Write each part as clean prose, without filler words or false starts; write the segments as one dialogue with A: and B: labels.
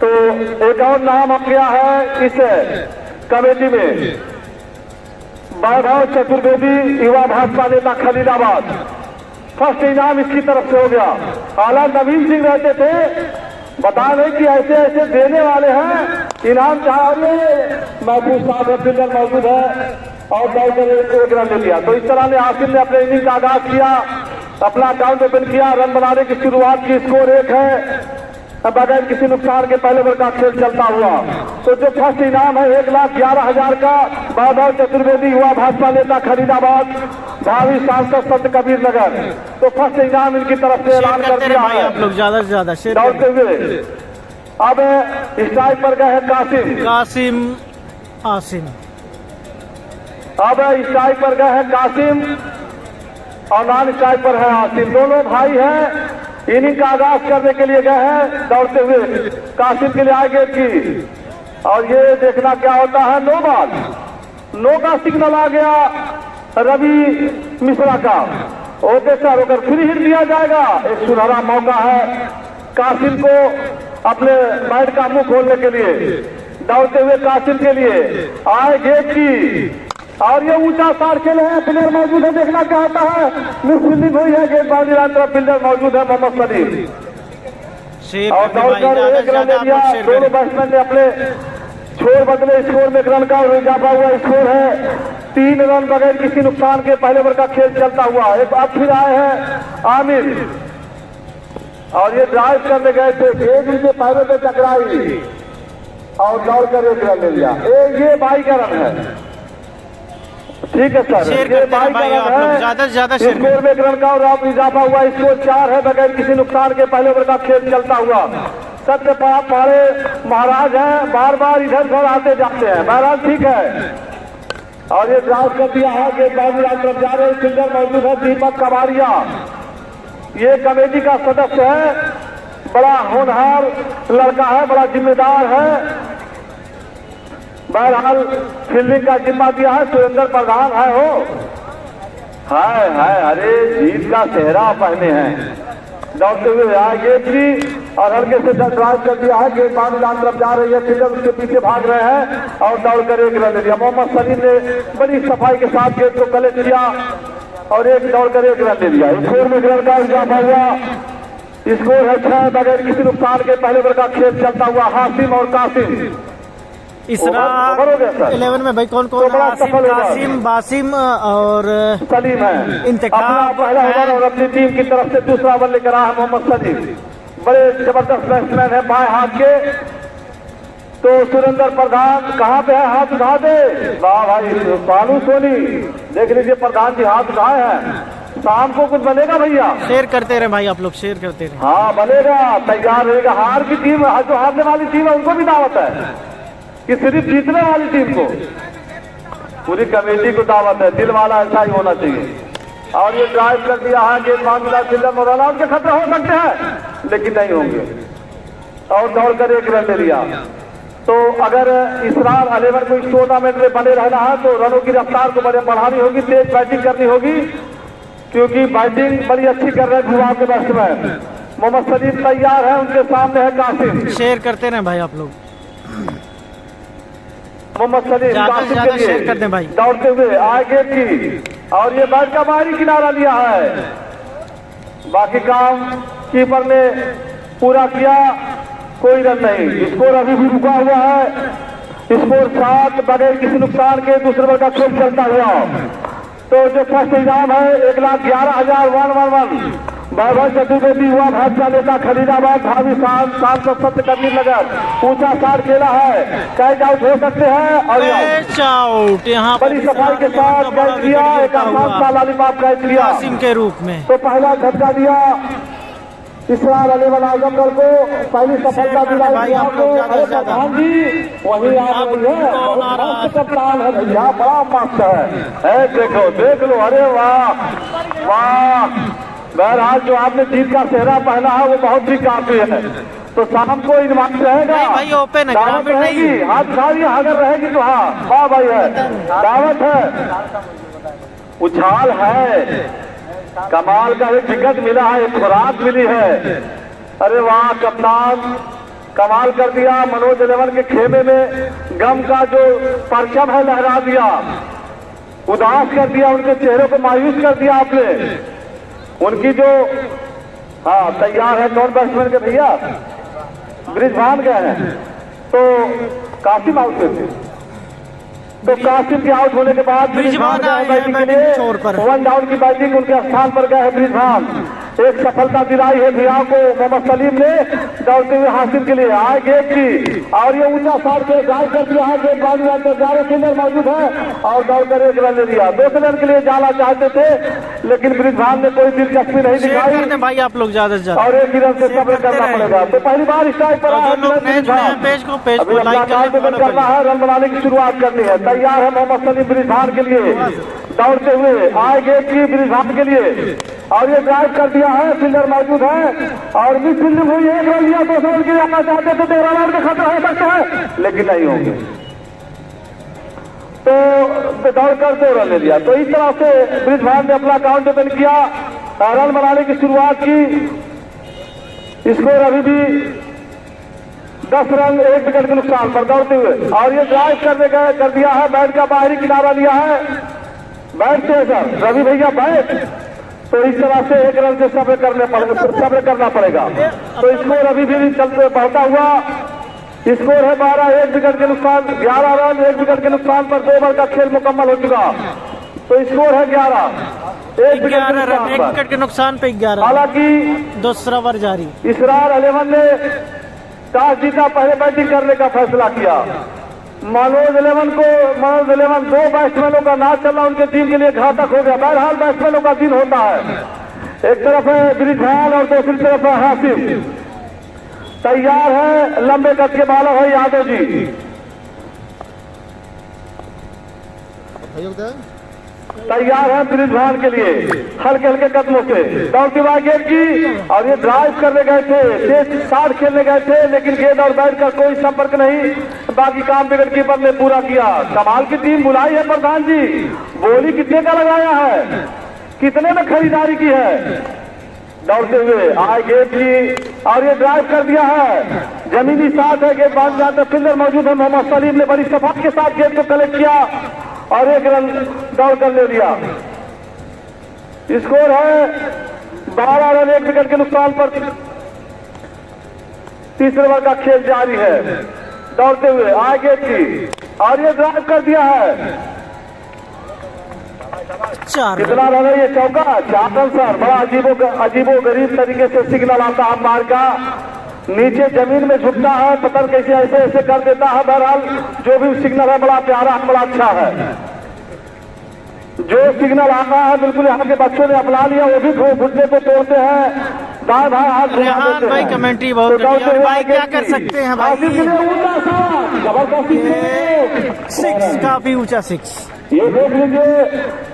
A: तो एक और नाम आ गया है इस कमेटी में, वैभव चतुर्वेदी युवा भाजपा नेता खलीलाबाद। फर्स्ट इनाम इसकी तरफ से हो गया। हालांकि नवीन सिंह रहते थे, बता रहे कि ऐसे ऐसे देने वाले हैं इनाम चाहिए। महबूब साहब फील्डर मौजूद है और एक रन ले लिया। तो इस तरह ने आसिम ने अपने इनिंग का आगाज किया, अपना अकाउंट ओपन किया, रन बनाने की शुरुआत की। स्कोर 1 है, बगैर किसी नुकसान के पहले ओवर का खेल चलता हुआ। तो जो फर्स्ट इनाम है 1,11,000 का, वैभव चतुर्वेदी युवा भाजपा नेता खलीलाबाद, भावी सांसद संत कबीर नगर। तो फर्स्ट इनाम इनकी तरफ से ऐलान कर दिया है।
B: आप लोग ज्यादा से ज्यादा शेयर
A: दौड़ते हुए अब स्ट्राइक पर गए हैं कासिम
B: आसिम।
A: अब स्ट्राइक पर गए हैं कासिम और नॉन स्ट्राइक पर है आसिम। दोनों भाई हैं, इनिंग का आगाज करने के लिए गए हैं दौड़ते हुए। कासिम के लिए आगे की और ये देखना क्या होता है। नो बॉल, नो का सिग्नल आ गया रवि मिश्रा का। ओके सर, होकर फिर हिट दिया जाएगा। एक सुनहरा मौका है कासिम को अपने बैट का मुंह खोलने के लिए। दौड़ते हुए कासिम के लिए आए गेट की और ये ऊंचा सार खेल है। प्लेयर मौजूद है, देखना क्या होता है। मिस फील्डिंग हुई है, गेट बाउंड्री लाइन तरफ फील्डर मौजूद है मोहम्मद सलीम। और दौड़कर एक रन ले लिया। दोनों बैट्समैन ने अपने छोर बदले। स्कोर में एक रन का इजाफा हुआ। स्कोर है 3 रन बगैर किसी नुकसान के पहले ओवर का खेल चलता हुआ। एक बार फिर आए हैं आमिर और ये ड्राइव करने गए थे, गेंद उनके पैरों में टकराई और दौड़कर एक रन ले लिया। ये बाई का रन है। ठीक है सर, ये बाई का रन है।
B: ज्यादा से ज्यादा
A: स्कोर में एक रन का और इजाफा हुआ। स्कोर 4 है, बगैर किसी नुकसान के पहले ओवर का खेल चलता हुआ। सत्य पाड़े महाराज हैं, बार बार इधर उधर आते जाते हैं। महाराज ठीक है। और ये ड्राइव कर दिया है कि बाउंड्री लाइन तरफ जा रहे फील्डर मौजूद है दीपक कबाड़िया। ये कमेटी का सदस्य है, बड़ा होनहार लड़का है, बड़ा जिम्मेदार है। बहरहाल फील्डिंग का जिम्मा दिया है सुरेंद्र प्रधान है। हो हाय अरे जीत का सेहरा पहने हैं। दौड़ते हुए आए गेट की और हल्के से ड्राइव कर दिया है। गेट बाउंड्री लाइन तरफ जा रही है, फील्डर उसके पीछे भाग रहे हैं और दौड़कर एक रन ले लिया। मोहम्मद सलीम ने बड़ी सफाई के साथ गेट को कलेक्ट किया और एक दौड़कर एक रन ले लिया। स्कोर में एक रन का इजाफा हुआ। स्कोर है 6 बगैर किसी नुकसान के पहले ओवर का खेल चलता हुआ। हासिम और कासिम
B: इस 11 में भाई कौन कौन? कासिम, बासिम और
A: सलीम है।
B: इंतखाब
A: पहला ओवर और अपनी टीम की तरफ से दूसरा ओवर लेकर आया मोहम्मद सलीम। बड़े जबरदस्त बैट्समैन है बाएं हाथ के। तो सुरेंद्र प्रधान कहाँ पे है? हाथ उठा दे। वाह भाई बालू सोनी, देख लीजिए प्रधान जी हाथ उठाए हैं। शाम को कुछ बनेगा भैया?
B: शेयर करते रहे भाई, आप लोग शेयर करते रहे।
A: हाँ बनेगा, तैयार रहेगा। हार की टीम, जो हारने वाली टीम है उनको भी दावत है कि सिर्फ जीतने वाली टीम को, पूरी कमेटी को दावत है। दिल वाला ऐसा ही होना चाहिए। और ये ड्राइव कर दिया है कि मामला फील्डर और रन आउट के खतरे हो सकते हैं लेकिन नहीं होंगे और दौड़कर एक रन ले लिया। तो अगर इसरार 11 को इस टूर्नामेंट में बने रहना है तो रनों की रफ्तार को बढ़ानी होगी, तेज बैटिंग करनी होगी, क्योंकि बैटिंग बड़ी अच्छी कर रहे हैं गुजरात के बैट्समैन। मोहम्मद सलीम तैयार है, उनके सामने है कासिम।
B: शेयर करते रहे भाई आप लोग।
A: मोहम्मद सलीम कासिम के लिए
B: कर दें भाई।
A: दौड़ते हुए आगे की और ये बैट का बाहरी किनारा लिया है। बाकी काम कीपर ने पूरा किया, कोई रन नहीं। स्कोर अभी भी रुका हुआ है। स्कोर 7 बगैर किसी नुकसान के दूसरे ओवर का खेल चलता हुआ। तो जो फर्स्ट इनाम है 1,11,111 वैभव चतुर्वेदी युवा भाजपा नेता खलीलाबाद, भावी सांसद संत कबीर नगर। ऊंचा सार खेला है, कैच आउट हो सकते हैं और
B: आउट यहाँ
A: बड़ी सफाई के साथ कैच किया। एक आसान सा लॉलीपॉप कैच किया
B: कासिम के रूप में।
A: तो पहला झटका दिया इसरार 11 आजमगढ़ को, पहली सफलता दिलाई आपको। अरे प्रधान जी वही आ रही है, बहुत मस्त कप्तान है भैया, बड़ा मस्त है। देखो देख लो, अरे वाह वाह। बहरहाल जो आपने जीत का सेहरा पहना है वो बहुत ही काफी है। तो शाम को इनवाइट रहेगा,
B: भाई ओपन
A: दावत रहेगी। हाथ उठाइए अगर रहेगी तो। हाँ वाह भाई है, दावत है, उछाल है। कमाल का एक विकेट मिला है, एक खुराक मिली है। अरे वाह कप्तान, कमाल कर दिया। मनोज 11 के खेमे में गम का जो परचम है लहरा दिया, उदास कर दिया, उनके चेहरे को मायूस कर दिया आपने। उनकी जो तैयार है कौन बैट्समैन के भैया, ब्रिजभान गए हैं, तो कासिम आउट थे, तो कासिम के आउट होने के बाद ब्रिजभान बैटिंग के लिए 1 डाउन की बैटिंग उनके स्थान पर गए हैं ब्रिजभान। एक सफलता दिलाई है भैया को मोहम्मद सलीम ने दौड़ते हुए हासिल के लिए आए गेट की, और ये ऊंचा सार के ड्राइव कर दिया है। गेट बाजू तो 11 स्पिनर मौजूद है और दौड़कर एक रन ले लिया। 2 रन के लिए जाना चाहते थे लेकिन ब्रिजभान ने कोई दिलचस्पी नहीं दिखाई
B: भाई आप लोग ज्यादा से ज्यादा,
A: और एक ही रन से सब्र करना पड़ेगा। तो पहली बार स्ट्राइक पर करना है, रन बनाने की शुरुआत करनी है। तैयार है मोहम्मद सलीम ब्रिजभान के लिए, दौड़ते हुए आए गेट की ब्रिजभान के लिए, और ये ड्राइव कर दिया है, फील्डर मौजूद है और मिस फील्डिंग हुई, 1 रन लिया। 2 रन के लिए आना चाहते थे तो रन का खतरा हो सकता है लेकिन नहीं होंगे, तो दौड़कर 2 रन ले लिया। तो इस तरह से ब्रिजभान ने अपना काउंट ओपन किया, रन बनाने की शुरुआत की। स्कोर अभी भी 10 रन 1 विकेट के नुकसान पर दौड़ते हुए, और ये ड्राइव कर दिया है, बैट का बाहरी किनारा लिया है, बैट से सर रवि भैया बैट। तो इस तरह से 1 रन से सब्र करना पड़ेगा। तो स्कोर अभी भी चलते बढ़ता हुआ स्कोर है 12, 1 विकेट के नुकसान, 11 रन 1 विकेट के नुकसान पर 2 ओवर का खेल मुकम्मल हो चुका। तो स्कोर है 11, 1 विकेट
B: के नुकसान पे 11।
A: हालांकि
B: दूसरा ओवर जारी।
A: इसरार 11 ने टॉस जीता, पहले बैटिंग करने का फैसला किया। मनोज 11 2 बैट्समैनों का ना चलना उनके टीम के लिए घातक हो गया। बहरहाल बैट्समैनों का दिन होता है, एक तरफ है ब्रिजभान और दूसरी तरफ है हासिम। तैयार है लंबे कद के बालक है यादव जी, तैयार है ब्रिजभान के लिए हल्के हल्के कदमों से दौड़ती हुई गेंद की, और ये ड्राइव करने गए थे, तेज शॉट खेलने गए थे लेकिन गेंद और बैट का कोई संपर्क नहीं। बाकी काम विकेट कीपर ने पूरा किया। कमाल की टीम बुलाई है प्रधान जी, बोली कितने का लगाया है, कितने में खरीदारी की है। दौड़ते हुए आए गेंद की, और ये ड्राइव कर दिया है, जमीनी साथ है, गेंद बांध जाता, फील्डर मौजूद है मोहम्मद सलीम ने बड़ी सफाई के साथ गेंद को कलेक्ट किया और 1 रन दौड़ कर ले लिया। स्कोर है 12 रन 1 विकेट के नुकसान पर। तीसरे ओवर का खेल जारी है, दौड़ते हुए आगे की, और ये ड्राइव कर दिया है।
B: 4
A: कितना रन है ये चौका, 4 रन सर। बड़ा अजीबो गरीब तरीके से सिग्नल आता है अंपायर का, नीचे जमीन में झुकता है, पता कैसे ऐसे कर देता है। बहरहाल जो भी सिग्नल है बड़ा प्यारा है, बड़ा अच्छा है। जो सिग्नल आता है बिल्कुल यहाँ के बच्चों ने अपना लिया, वो भी घुटने को तोड़ते हैं, दाएं बाएं हाथ घुमा देते हैं।
B: कमेंट्री बहुत भाई क्या कर सकते हैं भाई,
A: जबरदस्त
B: काफी ऊंचा 6।
A: ये देख लीजिए,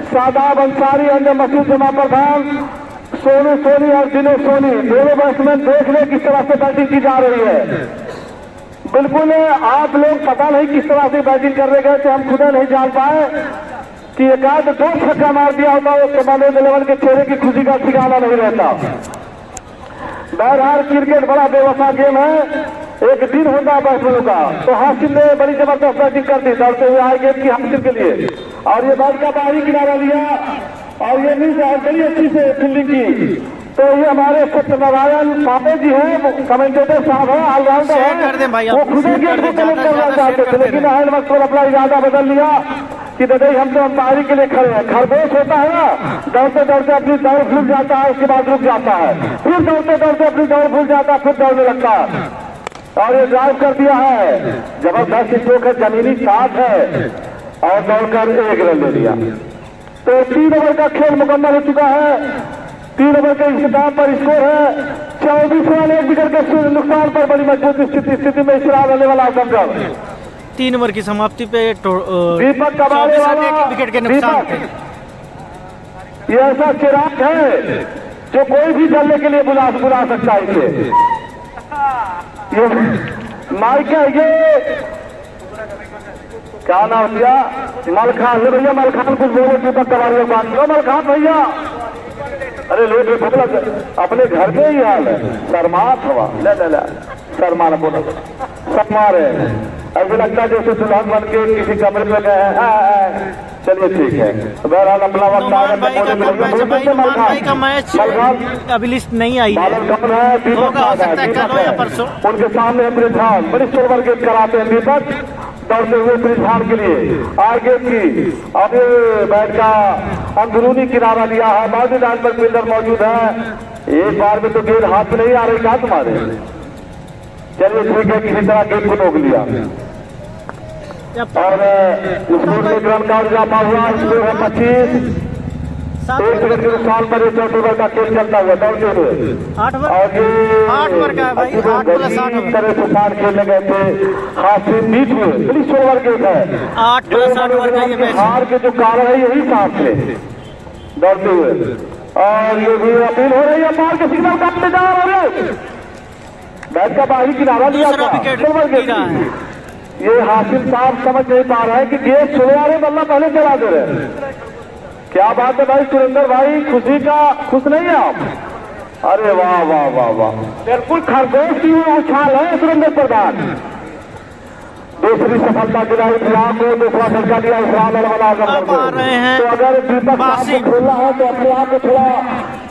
A: शादाब अंसारी और मसूद जमा प्रधान, सोनू सोनी और दिनेश सोनी, दोनों बैट्समैन देख ले किस तरह से बैटिंग की जा रही है। बिल्कुल आप लोग पता नहीं किस तरह से बैटिंग करने गए थे, हम खुद नहीं जान पाए कि एक आध 2 छक्का मार दिया होता तो मनोज 11 के चेहरे की खुशी का ठिकाना नहीं रहता। बहरहाल क्रिकेट बड़ा बेवफा गेम है, एक दिन होता है बैट्समैनों का। तो हासिल ने बड़ी जबरदस्त बैटिंग कर दी, दौड़ते हुए आए गेंद की हासिल के लिए, और ये बैट का बाहरी किनारा लिया, और ये मिल जाए बड़ी अच्छी से फील्डिंग की। तो ये हमारे सत्यनारायण पांडे जी हैं, कमेंटेटर साहब हैं, ऑलराउंडर हैं, वो खुद ही गेंद को कलेक्ट करना चाहते थे लेकिन अहल वक्त पर अपना इरादा बदल लिया कि दादा हम तो अंपायरी के लिए खड़े हैं। खरगोश होता है ना, दौड़ते दौड़ते अपनी दौड़ भूल जाता है, उसके बाद रुक जाता है, फिर दौड़ते दौड़ते अपनी दौड़ भूल जाता है, फिर दौड़ने लगता है। और ये ड्राइव कर दिया है, जबरदस्त स्ट्रोक है, जमीनी साथ है, और दौड़कर 1 रन ले लिया। तो 3 ओवर का खेल मुकम्मल हो चुका है। 3 ओवर के इख्तिताम पर स्कोर है 24 रन 1 विकेट के नुकसान पर। बड़ी मजबूत स्थिति में इसरार रहने वाला आजमगढ़।
B: 3 ओवर की समाप्ति पे
A: दीपक कबाड़े वाला
B: विकेट के नुकसान पे।
A: ये ऐसा चिराग है जो कोई भी चलने के लिए बुला सकता है इसे। ये माइक है, ये क्या नाम किया, मलखान भैया, मलखान कुछ बोलो दीपक कबाड़े बात करो, मलखान भैया। अरे लोग ये बोला अपने घर में ही हाल है, शर्मात हवा ले ले ले शर्मा न बोला शर्मा रहे, ऐसे लगता है जैसे दुल्हन बन के किसी कमरे में गए हैं। चलिए ठीक है, बहरहाल अपना वक्त
B: भाई का मैच अभी लिस्ट नहीं आई है, होगा हो सकता है कल हो या परसों।
A: उनके सामने ब्रिजहान बड़ी सोलवर गेट कराते हैं दीपक, दौड़ते हुए ब्रिजहान के लिए आगे की अब बैट का अंदरूनी किनारा लिया है, बाजू डाल पर फील्डर मौजूद है। एक बार में तो गेंद हाथ में नहीं आ रही क्या तुम्हारे। चलिए ठीक है, किसी तरह गेंद को रोक लिया और स्कोर में रन का इजाफा हुआ, स्कोर है 25। 1 सेकंड के नुकसान पर 4 ओवर का खेल चलता हुआ दौड़ते हुए
B: 8 ओवर का है भाई, 8 प्लस 8
A: तरह तूफान खेलने गए थे हासिम बीच में, बड़ी 16 ओवर के है
B: 8 प्लस 8 ओवर का ये मैच।
A: हार के जो कारण है यही साथ थे दौड़ते हुए, और ये भी अपील हो रही है पार के सिग्नल काटते जा रहे, बैट का बाहरी किनारा लिया था। ये हासिम साहब समझ नहीं पा रहे हैं कि गेट छोड़े आ रहे, बल्ला पहले चला दे रहे। क्या बात है भाई सुरेंद्र भाई, खुशी का खुश नहीं है आप? अरे वाह वाह वाह वाह, बिल्कुल खरगोश की उछाल है सुरेंद्र प्रधान। दूसरी सफलता दिलाई इस्लाम को, दूसरा झटका दिया इस्लाम
B: आ रहे हैं।
A: तो अगर दीपक साहब को खेलना है तो अपने आप को थोड़ा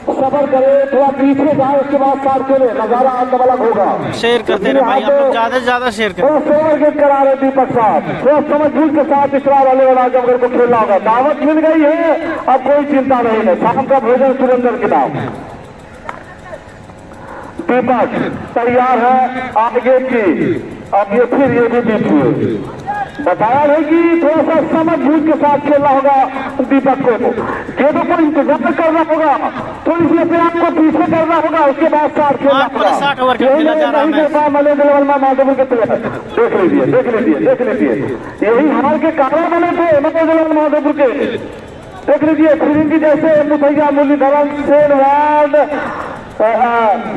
A: सफर करे, थोड़ा पीछे जाए, उसके बाद स्टार्ट करे, नजारा आप अलग होगा।
B: शेयर करते रहे भाई, आप लोग ज्यादा से ज्यादा शेयर करें।
A: सोवर गेट करा रहे दीपक साहब, सोच समझ के साथ इसरार वाले वाला आजमगढ़ को खेलना होगा। दावत मिल गई है, अब कोई चिंता नहीं है, शाम का भोजन सुरेंद्र के नाम। दीपक तैयार है आगे की, अब ये फिर ये भी बीच हुए, बताया नहीं कि थोड़ा सा समझ बूझ के साथ खेलना होगा दीपक को, गेंदों को इंतजार करना होगा, तो इसलिए अपने आपको पीछे करना होगा, उसके बाद साथ खेलना होगा।
B: 60 ओवर का खेला जा रहा है।
A: देख लीजिए देख लीजिए देख लीजिए, यही हार के कारण बने थे माधोपुर माधोपुर के। देख लीजिए फिरिंगी जैसे मुथैया मुरलीधरन सेन वार्ड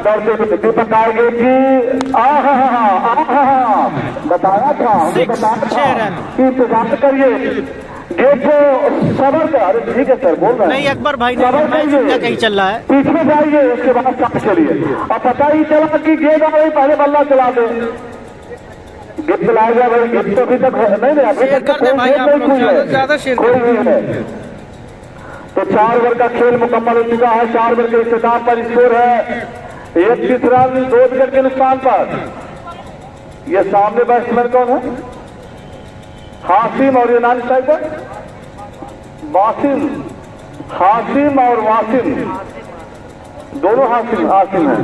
A: दौड़ते दीपक आएंगे कि बताया था कि इंतजार करिए, गेट को सबर कर। अरे ठीक है सर बोल रहे हैं
B: नहीं अकबर भाई, कहीं चल रहा है,
A: पीछे जाइए उसके बाद साथ चलिए। और पता ही चला कि गेंद आ रही, पहले बल्ला चला दे, गेट चलाएगा भाई, गेट तो अभी तक नहीं अभी तक कोई नहीं है। तो 4 ओवर का खेल मुकम्मल हो चुका है, 4 ओवर के इख्तिताम पर स्कोर है 31 रन 2 विकेट के नुकसान पर। ये सामने बैट्समैन कौन है? हासिम और यूनानी साइड पर वासिम, हासिम और वासिम दोनों हासिम है।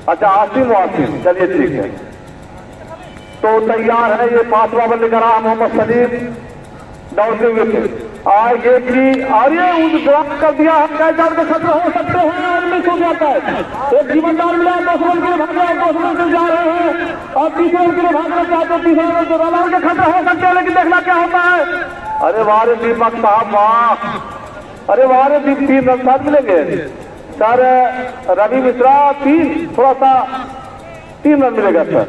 A: अच्छा हासिम वासिम, चलिए ठीक है। तो तैयार है ये 5वां बल्ले का रहा मोहम्मद सलीम, दौड़ते हुए थे आगे की, और ये ड्रॉप कर दिया है, कैचार के खतरे हो सकते हैं और मिस हो जाता है। एक जीवनदार मिला 10 रन के लिए भाग रहे हैं, 10 रन से जा रहे हैं और 30 रन के लिए भागना चाहते हैं, 30 रन के रन के खतरे हो सकते हैं, लेकिन देखना क्या होता है। अरे वाह रे दीपक साहब वाह, अरे वाह रे 3 रन साथ मिलेंगे सर। रवि मिश्रा 3, थोड़ा सा 3 रन मिलेगा सर।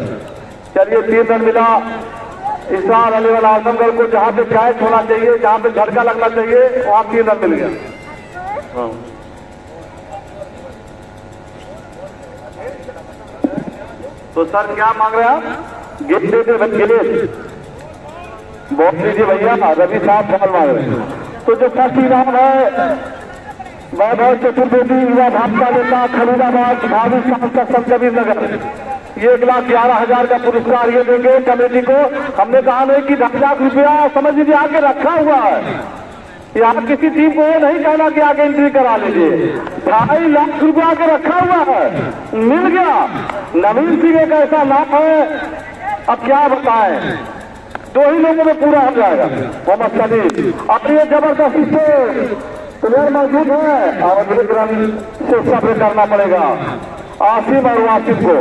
A: चलिए 3 रन मिला इसरार अली वाला आजमगढ़ को, जहां पे कैच होना चाहिए, जहां पे झटका लगना चाहिए, वहां 3 रन मिल गया। तो सर क्या मांग रहे हैं आप? गिफ्ट दे दे गिलेश, बहुत लीजिए भैया, रवि साहब बॉल मांग रहे हैं। तो जो फर्स्ट इनाम है वैभव चतुर्वेदी युवा भाजपा नेता खलीलाबाद भावी सांसद संत कबीर नगर, ये 1,11,000 का पुरस्कार ये देंगे कमेटी को। हमने कहा नहीं कि 10 लाख रुपया समझ लीजिए आगे रखा हुआ है, यहाँ किसी टीम को ये नहीं कहना कि आगे एंट्री करा लीजिए। 2.5 लाख रुपया आगे रखा हुआ है, मिल गया। नवीन सिंह एक ऐसा नाम है, अब क्या बताएं, 2 ही लोगों में पूरा हो जाएगा मोहम्मद सलीम। अब ये जबरदस्ती से प्लेयर मौजूद है और रन से सब्र करना पड़ेगा आसिम और वासिम को।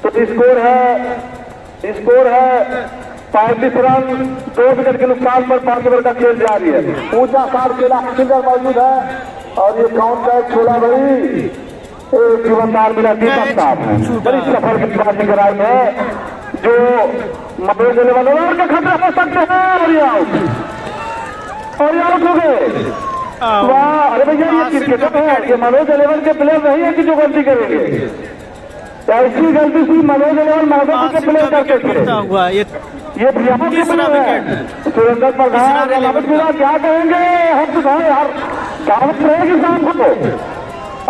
A: तो स्कोर है 35 रन 2 विकेट के नुकसान पर 5 ओवर का खेल जारी है। ऊंचा सार खेला फील्डर मौजूद है और ये काउंट का छोड़ा बड़ी एक जीवनदार मिला दीपक साहब है, बड़ी सफल गेंदबाजी कराई है जो मदद देने वाले के खतरे हो सकते हैं और ये आउट हो गए। वाह, अरे भैया ये क्रिकेटर है, ये मनोज 11 के प्लेयर नहीं है कि जो गलती करेंगे। ऐसी गलती सी मनोज 11 माधव के प्लेयर करते थे। ये बिहार के प्लेयर है सुरेंद्र प्रधान, क्या कहेंगे हम तो यार, दावत रहेगी शाम को।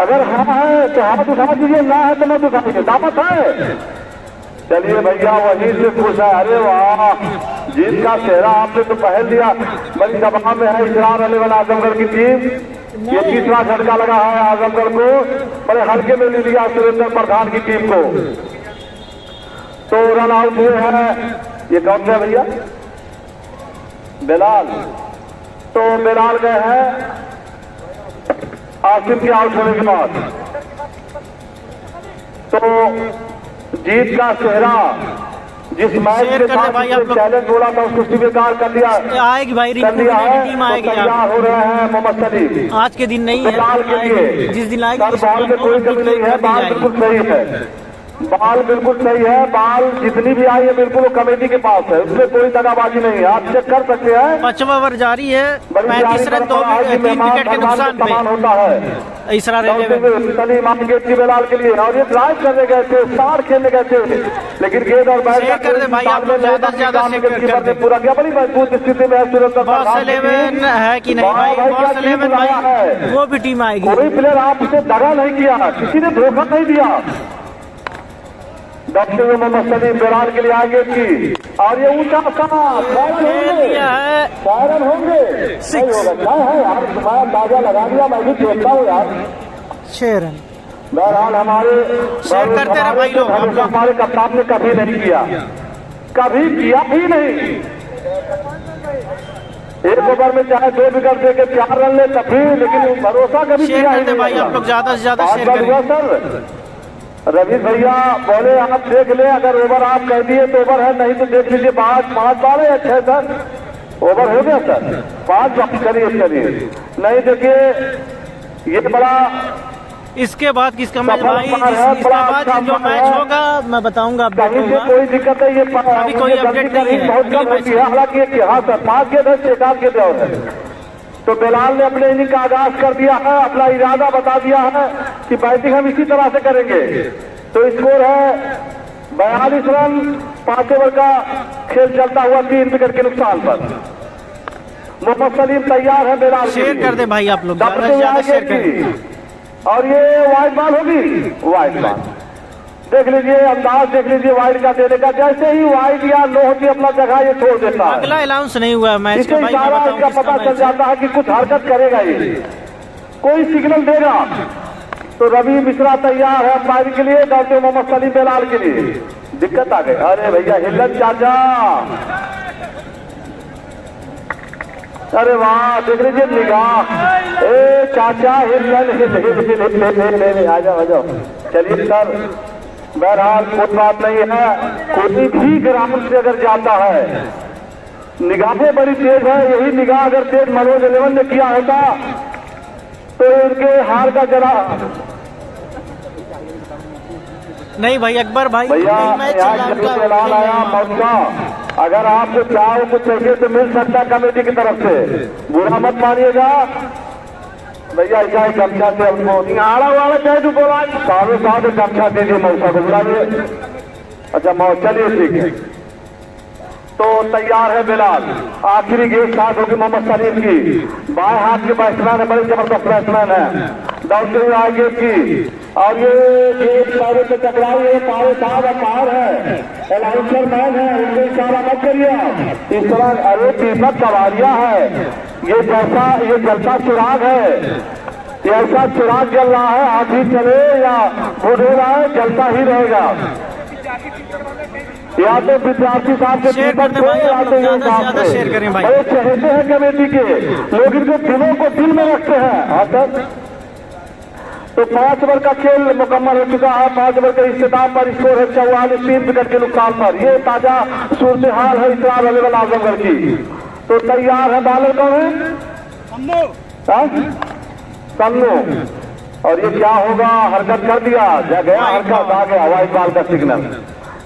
A: अगर हाँ है तो हाथ उठा दीजिए, ना है तो मत उठाइए, दावत है। चलिए भैया वहीं से खुश है। अरे वाह, जीत का चेहरा आपने तो पहल दिया। बड़ी सभा में है इसरार अलीवन आजमगढ़ की टीम। ये तीसरा झटका लगा है आजमगढ़ को, बड़े हल्के में ले लिया सुरेंद्र प्रधान की टीम को। तो रन आउट हुए हैं, ये कौन है भैया? बेलाल। तो बेलाल गए हैं आसिम के आउट होने के बाद। तो जीत का चेहरा जिस मैच के साथ चैलेंज बोला था उसको स्वीकार कर दिया,
B: आएगी भाई
A: कर दिया है।
B: टीम आएगी,
A: तैयार हो रहे हैं मोहम्मद सलीम
B: आज के दिन नहीं है,
A: बाल के लिए।
B: जिस दिन आएगी
A: बाल में कोई कमी नहीं है, बाल बिल्कुल सही है, बाल बिल्कुल सही है। बाल जितनी भी आई है बिल्कुल वो कमेटी के पास है, उसमें कोई दगाबाजी नहीं है, आप चेक कर सकते हैं।
B: 5वां ओवर जारी है, 35 रन 3 विकेट के नुकसान पे
A: होता है
B: इसरा
A: सलीम आगे बेलाल के लिए। और ये ड्राइव करने गए थे, स्टार खेलने गए थे, लेकिन गेंद और बैट पूरा किया। बड़ी मजबूत स्थिति में है सुरेंद्र
B: प्रधान है कि नहीं भाई, वो भी टीम आएगी।
A: कोई प्लेयर आपसे दगा नहीं किया, किसी ने धोखा नहीं दिया। डॉक्टर मोहम्मद सलीम बेलाल के लिए आगे की, और ये ऊंचा सायरन होंगे, नहीं होगा क्या है यार, तुम्हारा अंदाजा लगा दिया, मैं भी देखता हूँ यार।
B: 6 रन
A: बहरहाल हमारे
B: करते रहे भाई लोग,
A: हमारे कप्तान ने कभी नहीं किया, कभी किया ही नहीं। एक ओवर में चाहे 2 विकेट देके 4 रन ले तभी, लेकिन भरोसा कभी किया ही नहीं भाई।
B: आप लोग ज्यादा से ज्यादा शेयर करें
A: सर। रवि भैया बोले आप देख ले, अगर ओवर आप कह दिए तो ओवर है, नहीं तो देख लीजिए 5 बार है 6 सर ओवर हो गया सर, 5 बार करिए नहीं। देखिए ये बड़ा,
B: इसके बाद किसका मैच भाई, इसके बाद जो मैच होगा मैं बताऊंगा।
A: कहीं से कोई दिक्कत है, ये
B: अभी कोई अपडेट नहीं है,
A: बहुत कम होती है। हालांकि हाँ सर 5 गेंद है, 6 गेंद है। तो बेलाल ने अपने इनिंग का आगाज कर दिया है, अपना इरादा बता दिया है कि बैटिंग हम इसी तरह से करेंगे। तो स्कोर है 42 रन, 5 ओवर का खेल चलता हुआ 3 विकेट के नुकसान पर। मोहम्मद सलीम तैयार है बेलाल।
B: शेयर कर दे भाई आप लोग, ज्यादा शेयर करें।
A: और ये वाइड बॉल होगी, वाइड बॉल देख लीजिए, अंदाज देख लीजिए वाइड का देने का। जैसे ही वाइड या नो होती अपना जगह ये छोड़ देता है।
B: अगला अनाउंस नहीं हुआ मैच
A: इससे इशारा इसका पता चल जाता है कि कुछ हरकत करेगा, ये कोई सिग्नल देगा। तो रवि मिश्रा तैयार है अंपायर के लिए, डॉक्टर मोहम्मद सलीम बेलाल के लिए। दिक्कत आ गई, अरे भैया हिलन चाचा, अरे वाह देख लीजिए निगाह, ए चाचा हिलन हिल हिल हिल हिल, आ जाओ। चलिए सर, बहरहाल कोई बात नहीं है, कोई भी ग्राउंड से अगर जाता है, निगाहें बड़ी तेज है। यही निगाह अगर तेज मनोज 11 ने किया होता तो इनके हार का जरा
B: नहीं भाई। अकबर भाई
A: भैया ऐलान आया मौका, अगर आपको चाहो कुछ चाहिए तो मिल सकता है कमेटी की तरफ से, बुरा मत मानिएगा भैया। ऐसा ही गमछा से हमको आड़ा वाला चाहे तो बोला, सालों साल गमछा दीजिए मौसा को बुलाइए। अच्छा मौसा, चलिए ठीक है। तो तैयार है बेलाल, आखिरी गेंद साथ होगी मोहम्मद सलीम की। बाएं हाथ के बैट्समैन है, बड़े जबरदस्त बैट्समैन है, दौड़ते हुए आए गेंद की, और ये गेंद पारे पे टकराई है। पारे साहब अपार है, अलाउंसर मैन है, उनको इशारा मत करिए इस तरह। अरे दीपक कवारिया है, ये जलता सुराग है, ये ऐसा सुराग जल रहा है, आधी चले या बुढ़े रहा है, जलता ही रहेगा। या तो विद्यार्थी साहब के दीपक को, या तो ये बड़े चहेते हैं कमेटी के लोग, इनके दिलों को दिल में रखते हैं। हाँ सर, तो 5 ओवर का खेल मुकम्मल हो चुका है। 5 ओवर के इख्तिताम पर स्कोर है 44, 3 विकेट के नुकसान पर। ये ताजा सूरत हाल है इसरार अलीवन आजमगढ़ की। तो तैयार है, बॉलर कौन है? सन्नू। और ये क्या होगा, हरकत कर दिया, गया हरकत, आ गया वाइड बॉल का सिग्नल।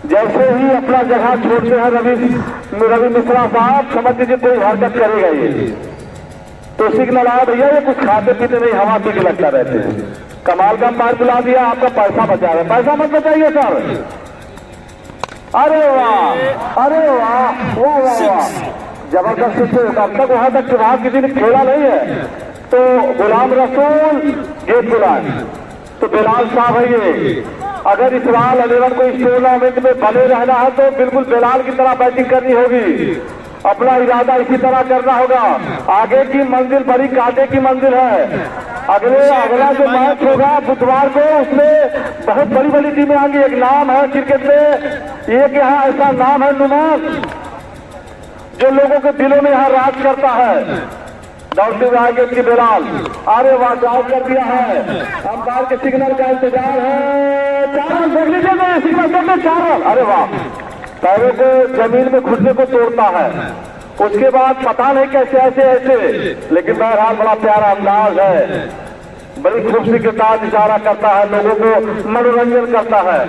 A: जैसे ही अपना जगह छोड़ते हैं रवि मिश्रा साहब, समझ लीजिए कोई हरकत करेगा ये। तो सिग्नल आया भैया ये कुछ खाते पीते नहीं, हवा पी के लगता रहते हैं। कमाल का अंपायर बुला दिया, आपका पैसा बचा रहे, पैसा मत बचाइए सर। अरे वाह, अरे वाह, वाह वाह वाह, जबरदस्त से अब तक वहां तक चुनाव किसी ने खेला नहीं है। तो गुलाम रसूल गेट बुलाए, तो बिलाल साहब है ये, अगर इस बार 11 को इस टूर्नामेंट में बने रहना है तो बिल्कुल बिलाल की तरह बैटिंग करनी होगी, अपना इरादा इसी तरह करना होगा। आगे की मंजिल बड़ी कांटे की मंजिल है। अगला जो मैच होगा बुधवार को, उसमें बहुत बड़ी बड़ी टीमें आएंगी। एक नाम है क्रिकेट में, एक यहाँ ऐसा नाम है नुमान, जो लोगों के दिलों में यहाँ राज करता है। दौड़ते हुए आगे की बिलाल, अरे वाह, आउट कर दिया है। अंपायर के सिग्नल का इंतजार है। 4 रन देख लीजिए, सिग्नल करते 4 रन। अरे वाह, पैरों को जमीन में घुटने को तोड़ता है, उसके बाद पता नहीं कैसे ऐसे, लेकिन बहरहाल बड़ा प्यारा अंदाज है, बड़ी खूबसूरती के साथ इशारा करता है, लोगों को मनोरंजन करता है।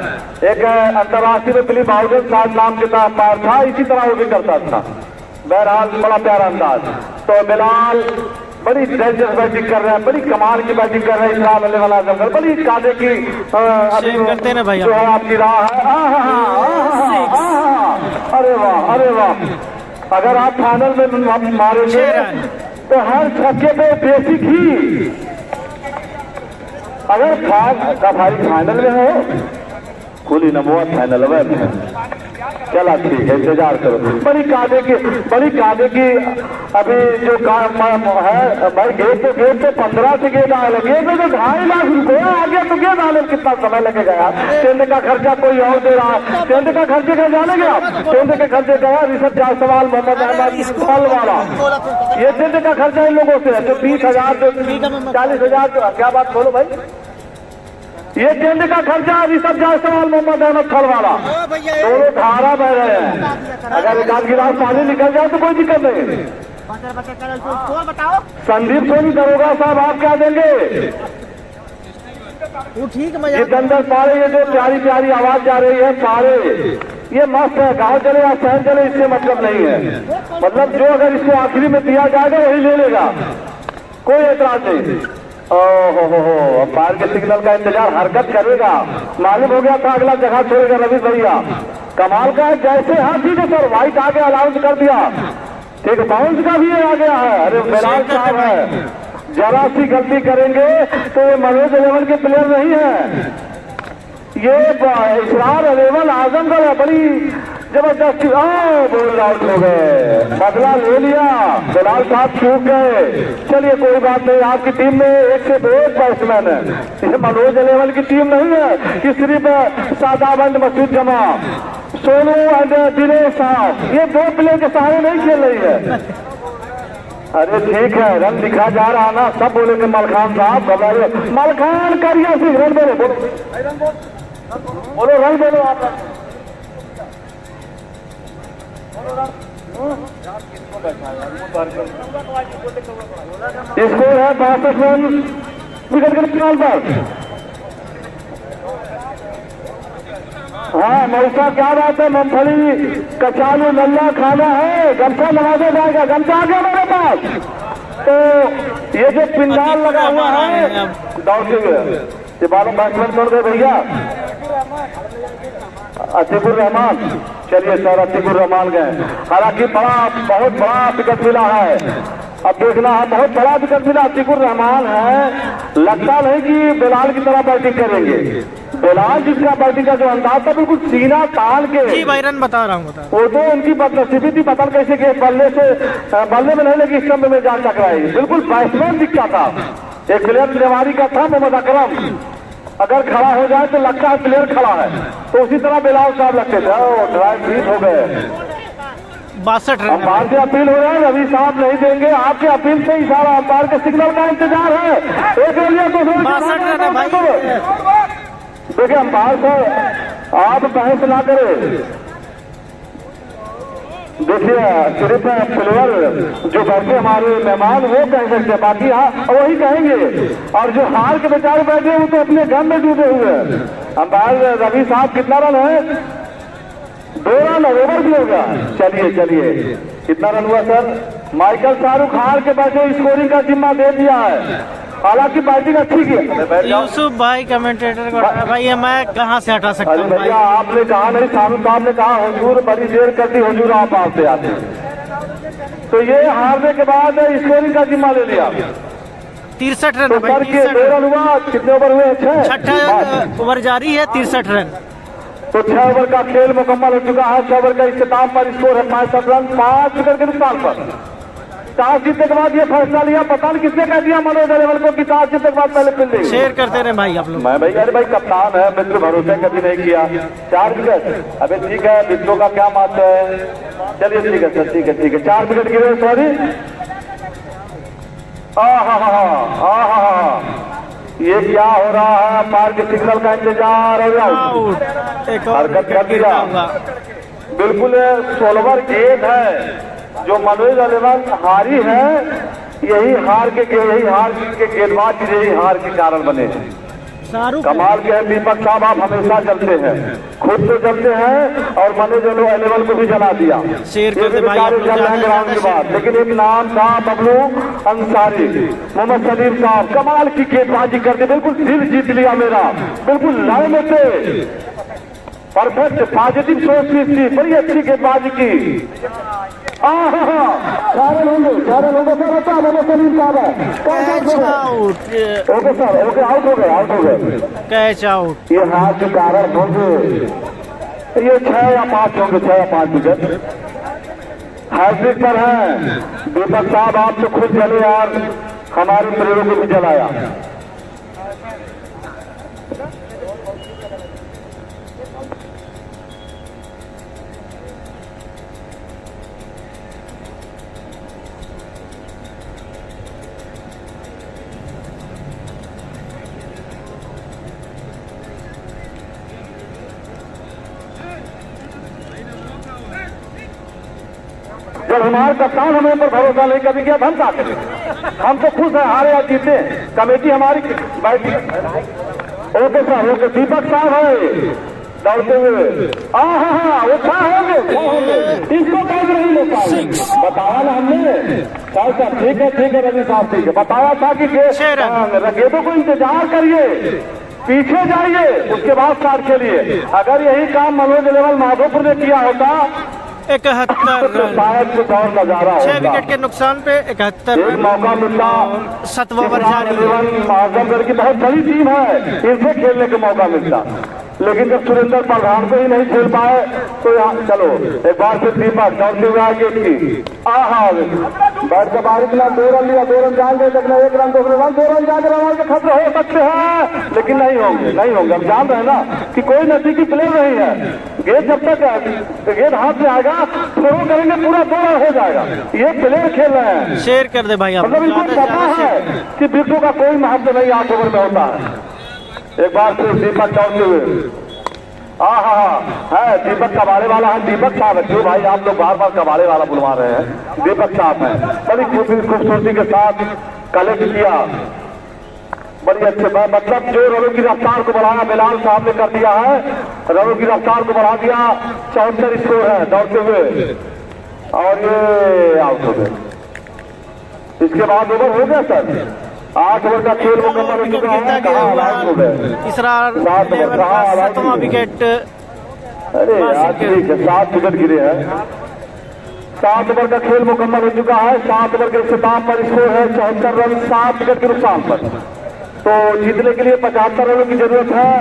A: एक अंतर्राष्ट्रीय में बिली बाउडन साहब नाम के अंपायर था, इसी तरह वो भी करता था। बहरहाल बड़ा प्यारा अंदाज। तो बिलाल बड़ी डेंजरस बैटिंग कर रहे हैं, बड़ी कमाल की बैटिंग कर रहे हैं इस्लाम अली वाला जंगल, बड़ी कादे की
B: करते ना भाई,
A: जो है आपकी राह है। अरे वाह, अरे वाह, अगर आप फाइनल में मारेंगे तो हर छक्के पे देसी घी। अगर भाई फाइनल में हो, खुली नमोआ फाइनल में, चला ठीक है, इंतजार करो। बड़ी कादे की अभी जो काम है भाई, गेट पे 15 से गेट आए लगे, गेट में तो 2.5 लाख रुपए आ गया, तो गेट आने में कितना समय लगेगा यार। टेंट का खर्चा कोई और दे रहा है, टेंट का खर्चे का जानेंगे आप, टेंट के खर्चे का ऋषभ जायसवाल, मोहम्मद अहमद फल वाला, ये टेंट का खर्चा इन लोगों से है। जो 20,000 जो 40,000, क्या बात बोलो भाई, ये टेंट का खर्चा ऋषभ जायसवाल, मोहम्मद अहमद फल वाला, दोनों धारा बह रहे हैं। अगर एक आध गिलास पानी निकल जाए तो कोई दिक्कत नहीं। संदीप सोनी दरोगा साहब, आप क्या देंगे? ये दंदर पारे, ये जो प्यारी प्यारी आवाज जा रही है पारे, ये मस्त है। गाँव चले या शहर चले, इससे मतलब नहीं है। मतलब जो अगर इसको आखिरी में दिया जाएगा वही ले लेगा, कोई एतराज नहीं। ओहो हो, अंपायर के सिग्नल का इंतजार, हरकत करेगा, मालूम हो गया था अगला जगह छोड़ेगा रवि भैया। कमाल का है, जैसे हाँ ठीक है सर, व्हाइट आगे अलाउंस कर दिया, ठीक है, बाउंस का भी आ गया है। अरे बिलाल साहब है, जरा सी गलती करेंगे तो ये मनोज 11 के प्लेयर नहीं है, ये इसरार 11 आजमगढ़ है। बड़ी जबरदस्त बोल आउट हो गए, बदला ले लिया, बिलाल साहब चूक गए। चलिए कोई बात नहीं, आपकी टीम में 1 से 2 बैट्समैन है, ये मनोज 11 की टीम नहीं है कि सिर्फ सादाबंद मसूद जमा, सोनू एंड दिनेश साहब, ये 2 प्लेयर के सहारे नहीं खेल रही है। अरे ठीक है, रन लिखा जा रहा ना, सब बोलेंगे मलखान साहब, मलखान करिए सिर्फ रन बोलो, बोलो रन बोलो आप। स्कोर है 62 रन विकेट के नुकसान पर। हाँ मौसा, क्या बात है, मूंगफली कचालू नल्ला खाना है, गमछा नवाजा जाएगा, गमछा आ गया मेरे पास। तो ये जो पिंडाल लगा हुआ है दौड़ते हुए, ये बालों बैट्समैन छोड़ दे भैया, अतीकुर रहमान। चलिए सर, अतीकुर रहमान गए, हालांकि बहुत बड़ा विकेट मिला है, अब देखना है, बहुत बड़ा विकेट मिला। अतीकुर रहमान है, लगता नहीं कि बिलाल की तरह बैटिंग करेंगे। बिलाल जिसका बैटिंग का जो अंदाज था, बिल्कुल सीना तान के,
B: जी भाई रन बता रहा हूँ,
A: वो तो उनकी बदनसीबी थी, पता कैसे कि बल्ले में नहीं लगी, स्टंप में जान टकराई, बिल्कुल बैट्समैन दिखता था। एक प्लेयर तिवारी का था मोहम्मद अकरम, अगर खड़ा हो जाए तो लगता है प्लेयर खड़ा है, तो उसी तरह बिलाल साहब लगते थे। ड्राइव बीट हो गए,
B: 62 रन।
A: अंपायर से अपील हो रहा है, रवि साहब नहीं देंगे, आपके अपील से इशारा, अंपायर के सिग्नल का इंतजार है। एक देखिए अंपायर से आप बहस ना करें, देखिए सिर्फ प्लेयर जो बैठे हमारे मेहमान वो कह सकते हैं, बाकी वही कहेंगे, और जो हार के बेचारे बैठे हैं वो तो अपने गम में डूबे हुए हैं। अंपायर रवि साहब कितना रन है? 2 रन, ओवर भी हो गया। चलिए कितना रन हुआ सर? माइकल शाहरुख हार के बैठे स्कोरिंग का जिम्मा दे दिया है, हालांकि बैटिंग अच्छी की।
B: यूसुफ भाई कमेंटेटर को भाई ये मैं कहाँ से हटा सकता हूँ?
A: भैया आपने कहा नहीं, शाहरुख साहब ने कहा हुजूर बड़ी देर कर दी, हुजूर आप आते आते, तो ये हारने के बाद स्कोरिंग का जिम्मा ले लिया।
B: 63 रन
A: तो सर के 2 रन हुआ, कितने ओवर हुए?
B: 6 ओवर जारी है, 63 रन।
A: तो 6 ओवर का खेल मुकम्मल हो चुका है। 6 ओवर का इख्तिताम पर स्कोर है 65 रन, 5 विकेट के नुकसान पर। टॉस जीतने के बाद ये फैसला लिया, पता नहीं किसने कह दिया मनोज अग्रवाल को कि टॉस जीतने के बाद पहले फील्डिंग।
B: शेयर करते रहे भाई आप लोग।
A: मैं भाई अरे भाई कप्तान है, मित्र भरोसे कभी नहीं किया। 4 विकेट, अबे ठीक है, मित्रों का क्या बात है, चलिए ठीक है सर, ठीक है ठीक है। 4 विकेट गिरे, सॉरी। ये क्या हो रहा है? पार के सिग्नल का इंतजार और हरकत कर दिया। बिल्कुल 16 गेंद है जो मनोज अग्रवाल हारी है, यही हार के गेंदबाज यही हार के कारण बने हैं। कमाल के हैं दीपक साहब, आप हमेशा चलते हैं, खुद तो चलते हैं और मनोज अग्रवाल को भी जला दिया।
B: शेयर करते भाई आप लोग
A: ग्राउंड के बाद। लेकिन एक नाम था बबलू अंसारी, मोहम्मद सलीम साहब, कमाल की गेंदबाजी करते, बिल्कुल दिल जीत लिया मेरा, बिल्कुल लाइन में थे, परफेक्ट पॉजिटिव सोच थी, बड़ी अच्छी गेंदबाजी की। सारे लोगों सलीम साहब ओके सर, ओके, आउट हो गए,
B: कैच आउट।
A: ये हार के कारण होंगे, ये 6 या 5 होंगे, 6 या 5 विकेट हैट्रिक पर है। दीपक साहब आप तो खुद चले यार, हमारे प्लेयरों को भी जलाया। जब हमारे कप्तान हमें पर भरोसा नहीं कभी किया, हम क्या करें? हम तो खुश हैं, हारे या जीते, कमेटी हमारी बैठी। ओके सर, ओके, दीपक साहब है दौड़ते हुए, वो क्या होंगे, इसको कैसे नहीं लेता, बताया ना हमने सर, ठीक है रवि साहब, ठीक है, बताया था कि गेंदों को इंतजार करिए, पीछे जाइए, उसके बाद स्टार्ट खेलिए। अगर यही काम मनोज अग्रवाल माधोपुर ने किया होता
B: 71 रन,
A: शायद कुछ और नजारा होता।
B: 6 विकेट के नुकसान पे 71 रन,
A: मौका मिलता।
B: 7वां ओवर जारी है।
A: आजमगढ़ की बहुत बड़ी टीम है, इनसे खेलने का मौका मिलता, लेकिन जब सुरेंद्र प्रधान को ही नहीं खेल पाए तो यहाँ चलो एक बार फिर दीपक दौड़ते हुए आगे की बैठ के बाहर निकला, 2 रन लिया, 2 रन जाएंगे, लेकिन 1 रन 2 रन 2 रन जाकर रन के खतरे हो सकते हैं, लेकिन नहीं होंगे। हम जान रहे हैं ना कि कोई नजदीकी प्लेयर नहीं है, गेंद जब तक गेंद हाथ में आएगा थ्रो करेंगे, पूरा 2 रन हो जाएगा। ये प्लेयर खेल रहे हैं,
B: शेयर कर दे भाई,
A: मतलब इनको पता है कि विकेटों का कोई महत्व नहीं 8 ओवर में होता है। एक बार फिर दीपक दौड़ते हुए, है दीपक कबाड़े वाला है, दीपक साहब है, क्यों भाई आप लोग बार बार कबाड़े वाला बुलवा रहे हैं? दीपक साहब है, बड़ी खूबसूरती के साथ कलेक्ट किया, बड़ी अच्छे, मतलब जो रनों की रफ्तार को बढ़ाया बिलाल साहब ने कर दिया है, रनों की रफ्तार को बढ़ा दिया। 74 स्कोर है दौड़ते हुए, और ये आउट हो गए। इसके बाद ओवर हो गया सर, 8 ओवर का खेल मुकम्मल हो चुका है।
B: तीसरा 7वां विकेट,
A: अरे यार ठीक है, 7 विकेट गिरे हैं। 7 ओवर का खेल मुकम्मल हो चुका है। 7 ओवर के इख्तिताम पर स्कोर है 74 रन, 7 विकेट के नुकसान पर। तो जीतने के लिए 75 रनों की जरूरत है,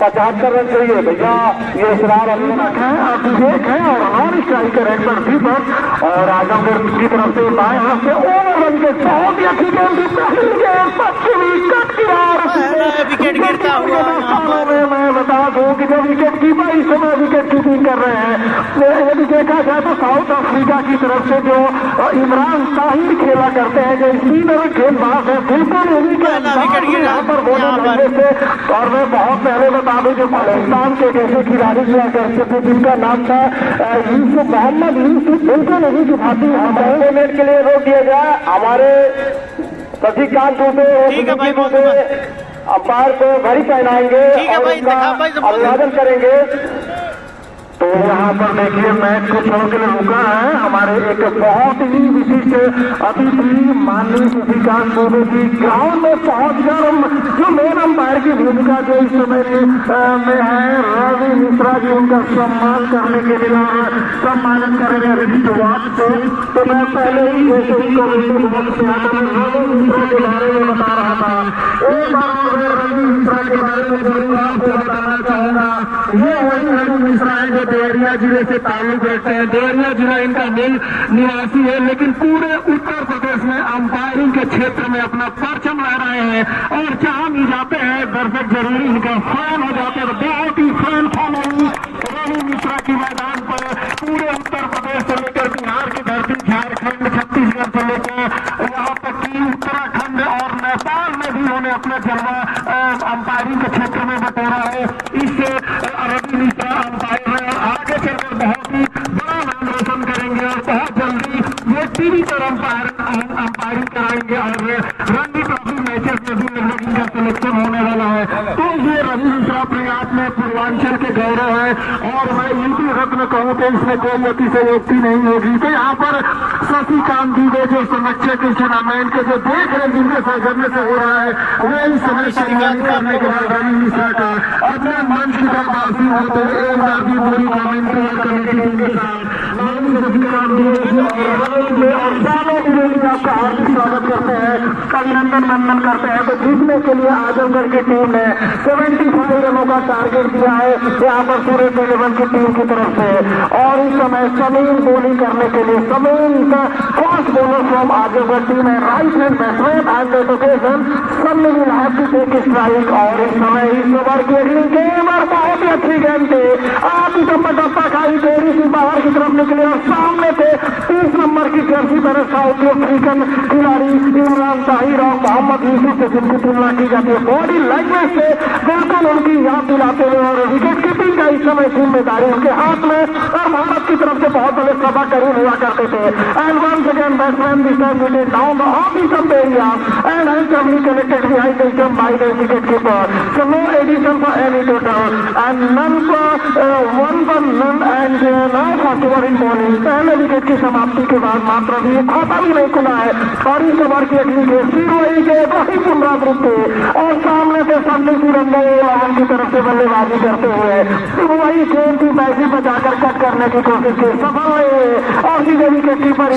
A: 75 रन चाहिए भैया। ये इसरार अभिषेक है और हमारे स्ट्राइकर है दीपक, और आजमगढ़ की तरफ से बाएं हाथ से ओवर रन के बहुत ही अच्छी गेंद,
B: विकेट गिरता हुआ।
A: मैं बता दूं कि जो विकेट कीपर इस समय विकेट कीपिंग कर रहे हैं, यदि देखा जाए तो साउथ अफ्रीका की तरफ से जो इमरान ताहिर खेला करते हैं, जो स्पिनर गेंदबाज है, बिल्कुल यहाँ पर बोलने लगने से, और मैं बहुत पहले बता दूं जो पाकिस्तान के जैसे खिलाड़ी हुआ करते थे जिनका नाम था यूसुफ मोहम्मद यूसुफ, बिल्कुल नहीं दिखाती। हमारे मिनट के लिए रोक दिया जाए, हमारे शशिकांत अंपायर को घड़ी पहनाएंगे और अभिवादन करेंगे। तो यहाँ पर देखिए मैच कुछ क्षणों के लिए रुका है। हमारे एक बहुत ही विशिष्ट अतिथि माननीय शशिकांत दुबे जी ग्राउंड में पहुंचकर जो मेन अंपायर की भूमिका जो इस समय में है रवि मिश्रा जी उनका सम्मान करने के लिए सम्मानित करेंगे रिस्ट वॉच से। तो मैं पहले ही जैसे ही रवि मिश्रा के बारे में बता रहा था, एक बार रवि मिश्रा के बारे में जरूर आपको बताना चाहूंगा। ये वही रवि मिश्रा है जो देवरिया जिले से ताल्लुक रखते हैं। देवरिया जिला इनका मूल निवासी है, लेकिन पूरे उत्तर प्रदेश में अंपायरिंग के क्षेत्र में अपना परचम लहराए हैं और जहां भी जाते हैं दर्शक जरूर इनका फैन हो जाते हैं। बहुत ही फैन फॉलोइंग रवि मिश्रा की मैदान पर पूरे उत्तर प्रदेश से लेकर बिहार की धरती, झारखंड, छत्तीसगढ़ से लेकर यहाँ तक की उत्तराखंड और नेपाल में भी उन्होंने अपना जलवा अंपायरिंग के क्षेत्र में बटोरा है। इससे रवि मिश्रा अंपायर है और आगे चलकर बहुत ही बड़ा नाम रोशन करेंगे और बहुत जल्दी वो टीवी पर अंपायरिंग कराएंगे और रणजी ट्रॉफी मैचेस में भी लगभग इनका सिलेक्शन होने वाला है। तो ये रवि मिश्रा अपने आप में पूर्वांचल के गौरव है और मैं यूपी रत्न कहूँ तो इसमें कोई अतिशयोक्ति नहीं होगी। तो यहाँ पर शशिकांत दुबे जो संरक्षक इस टूर्नामेंट के जो देख रहे जिनके सौजन्य से हो रहा है वो इस समय सम्मानित करने के बाद रवि मिश्रा का अपने मंच की तरफ हासिल होते हैं। एक बार भी पूरी कमेंट्री कमेटी टीम के साथ शशिकांत दुबे और सालों दुबे आपका हार्दिक स्वागत करते हैं, अभिनंदन वंदन करते हैं। तो जीतने के लिए आजमगढ़ की टीम ने 75 रनों का टारगेट दिया है यहाँ पर सूरज इलेवन की टीम की तरफ से और इस समय समीन बॉलिंग करने के लिए Sameen fast bowler from Azamgarh team है। Right hand batsman and location Sami will have to take strike और इस समय इस ओवर की अगली गेम और बहुत ही अच्छी गेम थी। आप टप्पा खाई देरी से बाहर की तरफ निकले और सामने थे 30 नंबर की जर्सी पर साउथ अफ्रीकन खिलाड़ी इमरान ताहिर और मोहम्मद यूसुफ से जिनकी तुलना की जाती है बॉडी लैंग्वेज से बिल्कुल उनकी याद दिलाते हुए और विकेट कीपिंग का इस समय जिम्मेदारी उनके हाथ में और भारत की तरफ से बहुत बड़े सभा करीब हुआ करते थे। And once again batsman this time hit it down the off the stump area and handsomely connected behind the stump by the wicket keeper. So no addition for any total and none for one for none and now first over in bowling. पहले wicket की समाप्ति के बाद मात्र भी खाता भी नहीं खुला है और इस ओवर की अगली गेंद फिर वही गेंद वही पुनरावृत्ति और सामने से सन्नी सुरंगा की तरफ से बल्लेबाजी करते हुए वही गेंद की बैसी बचाकर कट करने की कोशिश की, सफल हुए और सीधे विकेट कीपर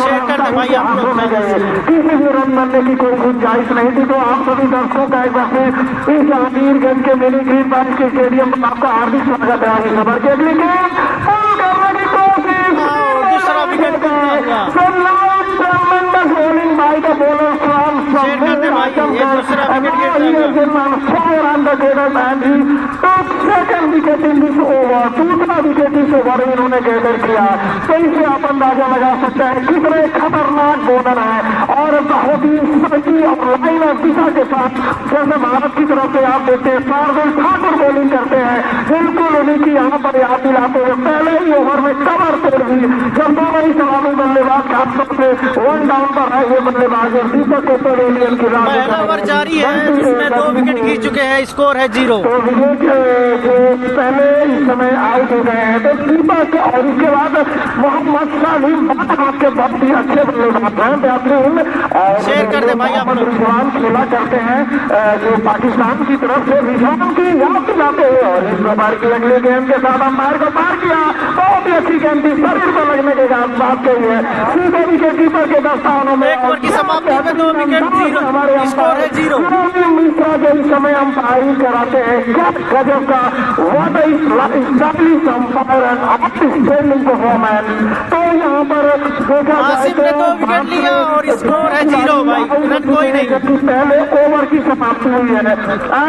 A: हाथों में गए। किसी भी रन बनने की कोई गुंजाइश नहीं थी। तो आप सभी दर्शकों का एक बार फिर इस अमीरगंज के मिनी ग्रीन पार्क के स्टेडियम में आपका हार्दिक स्वागत है। इस ओवर की अगली गेंद करने की कोशिश bowling by the bowler from and he took second wicket in this over. दूसरा विकेट इस ओवर में इन्होंने गैदर किया। तो इसे आप अंदाजा लगा सकते हैं कितने खतरनाक बॉलर है और बहुत ही सही और लाइन ऑफ दिशा के साथ जैसे भारत की तरफ से आप देखते हैं शार्दुल ठाकुर बॉलिंग करते हैं बिल्कुल उन्हीं की यहाँ पर याद दिलाते हुए पहले ही ओवर में कवर तोड़ दी जब दोनों ही सलामी बल्लेबाज खासतौर से वन डाउन पर आए हुए बल्लेबाज और दीपक पेट्रोलियम की
B: पहला ओवर जारी है जिसमें 2 विकेट गिर चुके हैं, स्कोर है 0।
A: तो विकेट जो पहले इस समय आउट हो गए हैं तो दीपक और इसके बाद मोहम्मद सालिम भारत के बहुत ही अच्छे बल्लेबाज हैं बेहतरीन और
B: शेयर कर दे भाई आप लोग।
A: रिजवान खेला करते हैं जो पाकिस्तान की तरफ से रिजवान की याद दिलाते हुए और इस ओवर की अगली गेंद के साथ अंपायर को पार किया। बहुत ही अच्छी गेंद थी, शरीर पर लगने के बाद बात कही है सीधे विकेट कीपर के दस्तानों में
B: एक ओवर की समाप्ति में 2 विकेट 0, स्कोर है 0।
A: मिश्रा जो इस समय अंपायरिंग कराते हैं क्या गजब का what stylish umpire and outstanding performance. तो यहाँ पर देखा
B: आसिफ ने 2 विकेट लिया और स्कोर है 0 भाई, रन कोई नहीं।
A: पहले ओवर की समाप्ति हुई है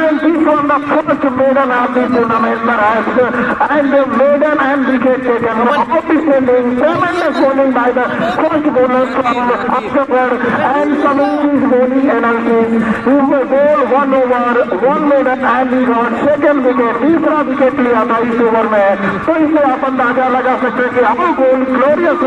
A: and this one the first maiden of the tournament and maiden and wicket taken outstanding tremendous bowling by the first bowler from Afghanistan and Sameer's bowling analysis. He bowled 1 over 1 maiden and he got second wicket. तीसरा wicket लिया था इस over में। तो इससे आप अंदाजा लगा सकते हैं कि हम goal glorious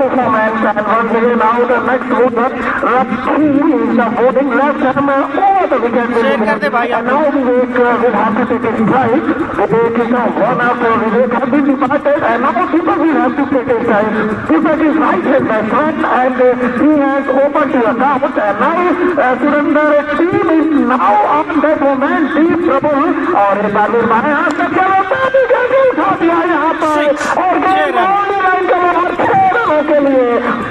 A: performance and once again now the next bowler Rakhi is the bowling left hand में और the wicket.
B: शेयर कर दे भाई आप
A: Now Vivek will have to take a strike. Vivek is now one after Vivek has been departed, and now Deepak will have to take a strike. Deepak is right-hand batsman, and he has opened the account, and now Surinder team is now on that moment deep trouble. और एक बार बाएं हाथ से चलो पानी करके उठा दिया यहाँ पर और बाउंड्री लाइन के बाहर 6 रनों के लिए।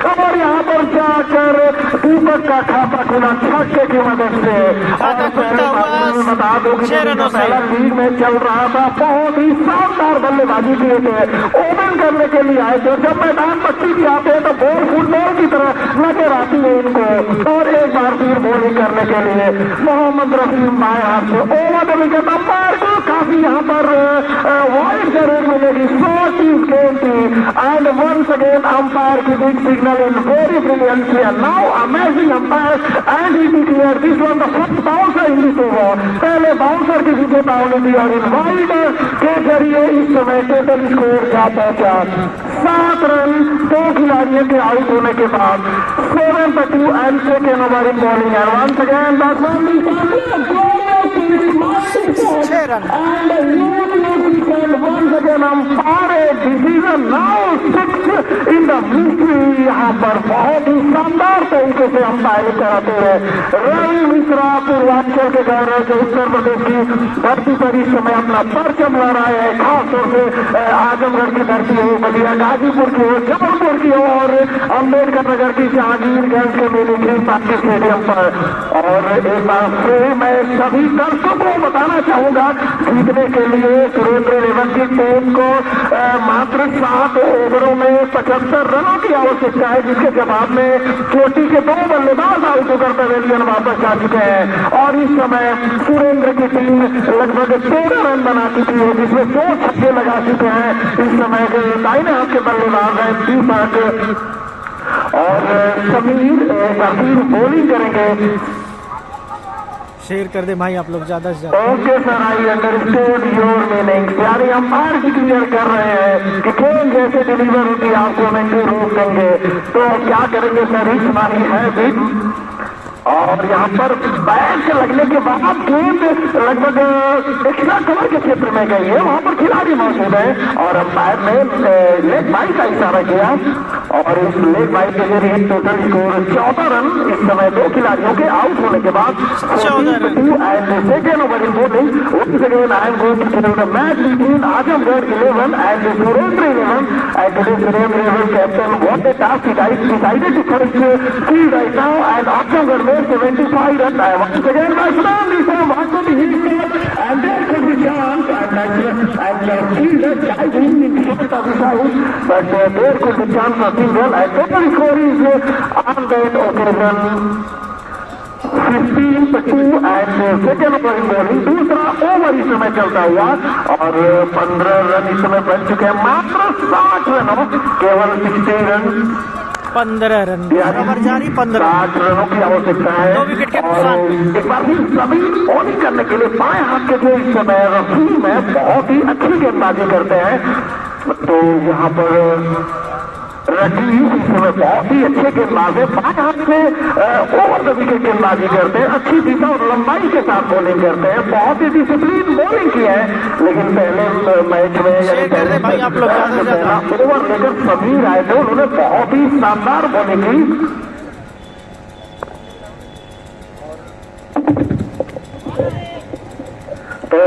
A: और यहाँ पर जाकर दीपक का खाता खुला छक्के की मदद से।
B: खाता खुलता हुआ
A: बता दो कि पहला लीग में चल रहा था, बहुत ही शानदार बल्लेबाजी किए थे, ओपन करने के लिए आए थे। जब मैदान पट्टी भी आते हैं तो बॉल फुटबॉल की तरह नजर आती है इनको। और एक बार फिर बॉलिंग करने के लिए मोहम्मद रफीम बाएं हाथ से ओवर द विकेट। अंपायर को काफी यहाँ पर वाइड जरूर मिलेगी, शॉर्ट इज गेम थी, एंड वंस अगेन अंपायर की big signal in very brilliantly, and now amazing umpire and he declare this one the first bouncer in this over. पहले bouncer की विकेट आउट थी और इन wide के जरिए इस समय टोटल स्कोर क्या पहुंचा 7 रन 2 खिलाड़ियों के आउट होने के बाद। 7-2 and second over in bowling, and once again batsman
B: 6 run
A: once again umpire decision now 6 in the mystery। यहाँ पर बहुत ही शानदार तरीके से अंपायरिंग कराते हैं रवि मिश्रा, पूर्वांचल के गौरव के उत्तर प्रदेश की धरती पर इस समय अपना परचम लहरा रहे हैं। खासतौर से आजमगढ़ की धरती हो, बलिया गाजीपुर की हो, जबलपुर की हो और अम्बेडकर नगर की जहांगीरगंज के मेले ग्रीन पार्क स्टेडियम पर। और एक बार फिर मैं सभी दर्शकों को बताना चाहूंगा, जीतने के लिए सुरेंद्र इलेवन की टीम को मात्र 7 ओवरों में 75 रनों की आवश्यकता है, जिसके जवाब में चोटी के 2 बल्लेबाज आउट होकर पवेलियन वापस जा चुके हैं। और इस समय सुरेंद्र की टीम लगभग 13 रन बना चुकी है, जिसमें 2 छक्के लगा चुके हैं। इस समय के दाहिने हाथ के बल्लेबाज हैं दीपक और समीर काफी बॉलिंग करेंगे।
B: शेयर कर दे भाई आप लोग ज्यादा से ज्यादा।
A: Okay sir, I understood your meaning. प्यारे अंपायर भी क्लियर कर रहे हैं कि खेल जैसे डिलीवर होती आपको महंगी रोक देंगे, तो क्या करेंगे सर, इस मानी है भी। और यहाँ पर बैट लगने के बाद गेंद लगभग एक्स्ट्रा कवर के क्षेत्र में गई है, वहां पर खिलाड़ी मौजूद है और अंपायर ने लेग बाई का इशारा किया और इस लेग बाई के जरिए टोटल स्कोर 14 रन इस समय 2 खिलाड़ियों के आउट होने के बाद 14-2 and second over in bowling. once again I am going to tell the match between Azamgarh 11 and Surendra 11, and today Surendra 11 captain won the task. He decided to first field right now, and Azamgarh made 75 runs. Once again batsman is one to the hit, and there could be chance, and fielder diving in front of his house, but there could be chance for single, and total score is on that occasion 15-2 and second over in bowling. दूसरा over इस समय चलता हुआ और 15 run इस समय बन चुके हैं, मात्र 60 रनों, केवल 60 रन
B: 15 रन बराबर जारी 15
A: रनों की आवश्यकता है।
B: 2 विकेट के नुकसान।
A: एक बार फिर सभी बॉलिंग करने के लिए बाएं हाथ के जो इस समय रफीम है बहुत ही अच्छी गेंदबाजी करते हैं, तो यहाँ पर रफीम इस समय बहुत ही अच्छे गेंदबाज है, बाएं हाथ से ओवर द विकेट गेंदबाजी करते हैं, अच्छी दिशा और लंबाई के साथ बॉलिंग करते हैं, बहुत ही डिसिप्लिन बॉलिंग की है। लेकिन पहले मैच में
B: भाई आप लोग
A: ओवर लेकर समीर आए थे, उन्होंने बहुत ही शानदार बॉलिंग की। तो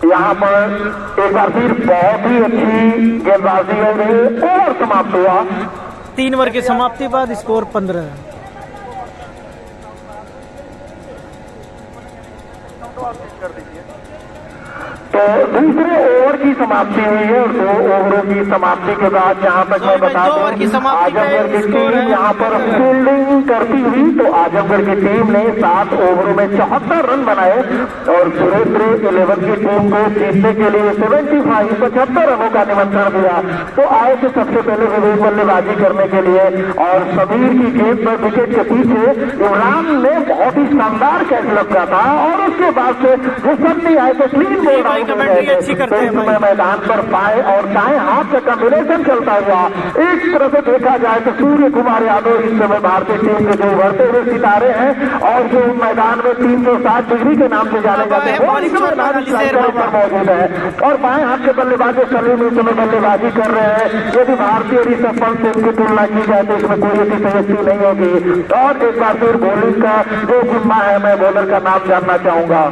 A: यहाँ पर एक बार फिर बहुत ही अच्छी गेंदबाजी हो रही है और समाप्त हुआ
B: 3 ओवर की समाप्ति बाद स्कोर 15 है।
A: तो दूसरे ओवर की समाप्ति हुई है और 2 ओवरों की समाप्ति के बाद जहां तक मैं बता दूं आजमगढ़ की टीम यहां पर फील्डिंग करती हुई, तो आजमगढ़ की टीम ने 7 ओवरों में 74 रन बनाए और सुरेंद्र 11 की टीम को जीतने के लिए 75 रनों का निमंत्रण दिया। तो आए थे सबसे पहले विवेक बल्लेबाजी करने के लिए और समीर की गेंद पर विकेट के पीछे इमरान ने बहुत ही शानदार कैच लगा था और उसके बाद से जो सब नहीं आए थे क्लीन बोल
B: भाई कमेंट्री अच्छी करते हैं भाई।
A: मैदान पर बाएं और दाएं हाथ का कॉम्बिनेशन चलता हुआ एक तरह से देखा जाए तो सूर्य कुमार यादव इस समय भारतीय टीम के जो उभरते हुए सितारे हैं और जो मैदान में 360 डिग्री के नाम से जाने जाते हैं वो इस मैदान पर मौजूद है। और बाएं हाथ के बल्लेबाज सलीम इस समय बल्लेबाजी कर रहे हैं। यदि भारतीय ऋषभ पंत से इनकी तुलना की जाए तो इसमें कोई अतिशयोक्ति नहीं होगी। और एक बार फिर बॉलिंग का जो जिम्मा है मैं बॉलर का नाम जानना चाहूंगा।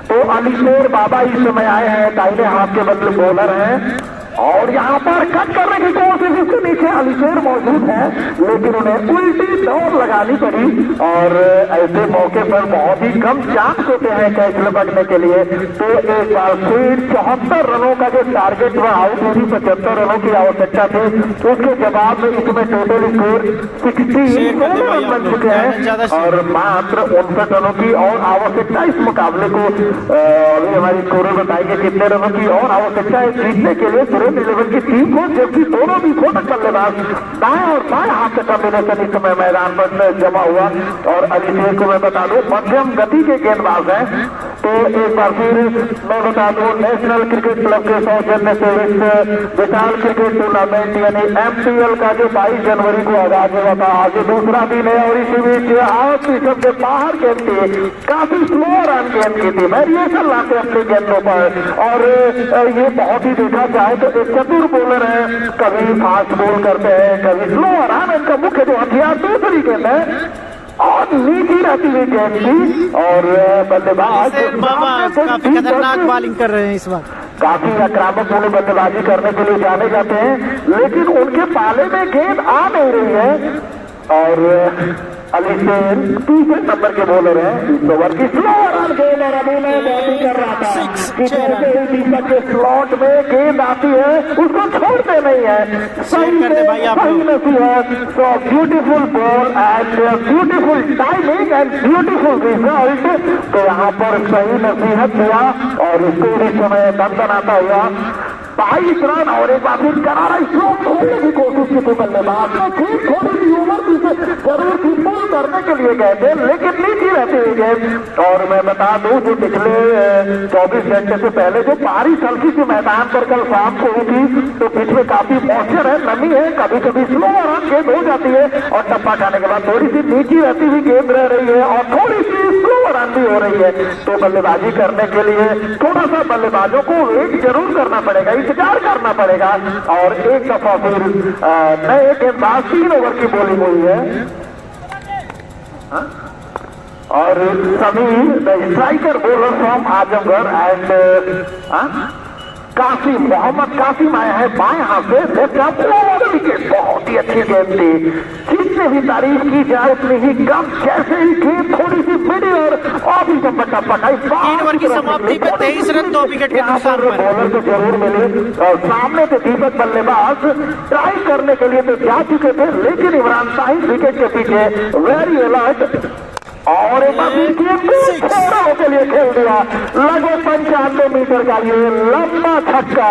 A: तो अलीशेर बाबा इस समय आए हैं, दाहिने हाथ के बल्ले बॉलर हैं और यहाँ पर कट करने की कोशिश, इसके नीचे अलीशेर मौजूद है लेकिन उन्हें उल्टी दौड़ लगानी पड़ी। और ऐसे मौके पर बहुत ही कम चांस होते हैं कैच लपटने के लिए। तो एक बार फिर 74 रनों का जो टारगेट वह आउट हुई, 75 रनों की आवश्यकता थी, उसके जवाब में इसमें टोटल स्कोर 16 रन बन चुके हैं और मात्र 59 रनों की और आवश्यकता इस मुकाबले को अभी हमारी स्कोर बताएंगे कितने रनों की और आवश्यकता है जीतने के लिए 11 की टीम को, जबकि दोनों भी फोटक बल्लेबाज दाएं और बाएं हाथ का कॉम्बिनेशन इस समय मैदान पर जमा हुआ। और अलीशेर को मैं बता दूं मध्यम गति के गेंदबाज हैं। तो एक बार फिर मैं बता दूं नेशनल क्रिकेट क्लब के सौजन्य से इस विशाल क्रिकेट टूर्नामेंट यानी MPL का जो 22 जनवरी को आगाज हुआ था, आज दूसरा दिन है और इसी बीच आउट सिस्टम के बाहर गेंद थी, काफी स्लो रन गेंद की थी, वेरिएशन लाते अपने गेंदों पर। और ये बहुत ही देखा जाए तो एक चतुर बॉलर है, कभी फास्ट बॉल करते हैं कभी स्लो रन। इनका मुख्य जो हथियार दूसरी गेंद है और नीचे रहती हुई गेंद थी और बल्लेबाज
B: काफी खतरनाक बॉलिंग कर रहे हैं इस बार,
A: काफी आक्रामक पूर्ण बल्लेबाजी करने के लिए जाने जाते हैं लेकिन उनके पाले में गेंद आ नहीं रही है। और अलीशेर तीसरे नंबर के बॉलर हैं, इस ओवर की स्लो रन गेंद और अभी मैं बैटिंग कर रहा था कि जैसे ही दीपक के स्लॉट में गेंद आती है उसको छोड़ते नहीं है, सही में सही है। So beautiful ball and beautiful timing and beautiful result. तो यहाँ पर सही नसीहत किया और इसको इस समय दनदनाता हुआ 22 रन और एक बार फिर करारा स्ट्रोक खोलने की कोशिश की थी बल्लेबाज ने, ठीक थोड़ी सी उम्र पीछे जरूर थी, बॉल करने के लिए गए थे लेकिन नीचे रहती हुई गेंद। और मैं बता दूं जो पिछले 24 घंटे से पहले जो बारिश हल्की सी मैदान पर कल शाम को हुई थी तो पिच में काफी मॉइस्चर है, नमी है, कभी कभी स्लो रन गेंद हो जाती है और टप्पा खाने के बाद थोड़ी सी नीचे रहती हुई गेंद रह रही है और थोड़ी सी स्लो रन भी हो रही है। तो बल्लेबाजी करने के लिए थोड़ा सा बल्लेबाजों को वेट जरूर करना पड़ेगा, इंतजार करना पड़ेगा। और एक दफा फिर नए गेंदबाज 3 ओवर की बॉलिंग हुई है और सभी striker bowler from Azamgarh and Kasim Mohammad Kasim आया है बाएं हाथ से विकेट, बहुत ही अच्छी गेंद थी, जितनी भी तारीफ की जाए उतनी ही कम। जैसे ही गेंद थोड़ी सी मिडी और भी
B: ओवर की समाप्ति पे 23 रन 2 विकेट के नुकसान पर
A: बॉलर को जरूर मिले और सामने से दीपक बल्लेबाज ट्राई करने के लिए तो जा चुके थे लेकिन इमरान साहिब विकेट के पीछे वेरी अलर्ट और एक बार थोड़ा के लिए खेल दिया, लगभग 95 मीटर का ये लंबा छक्का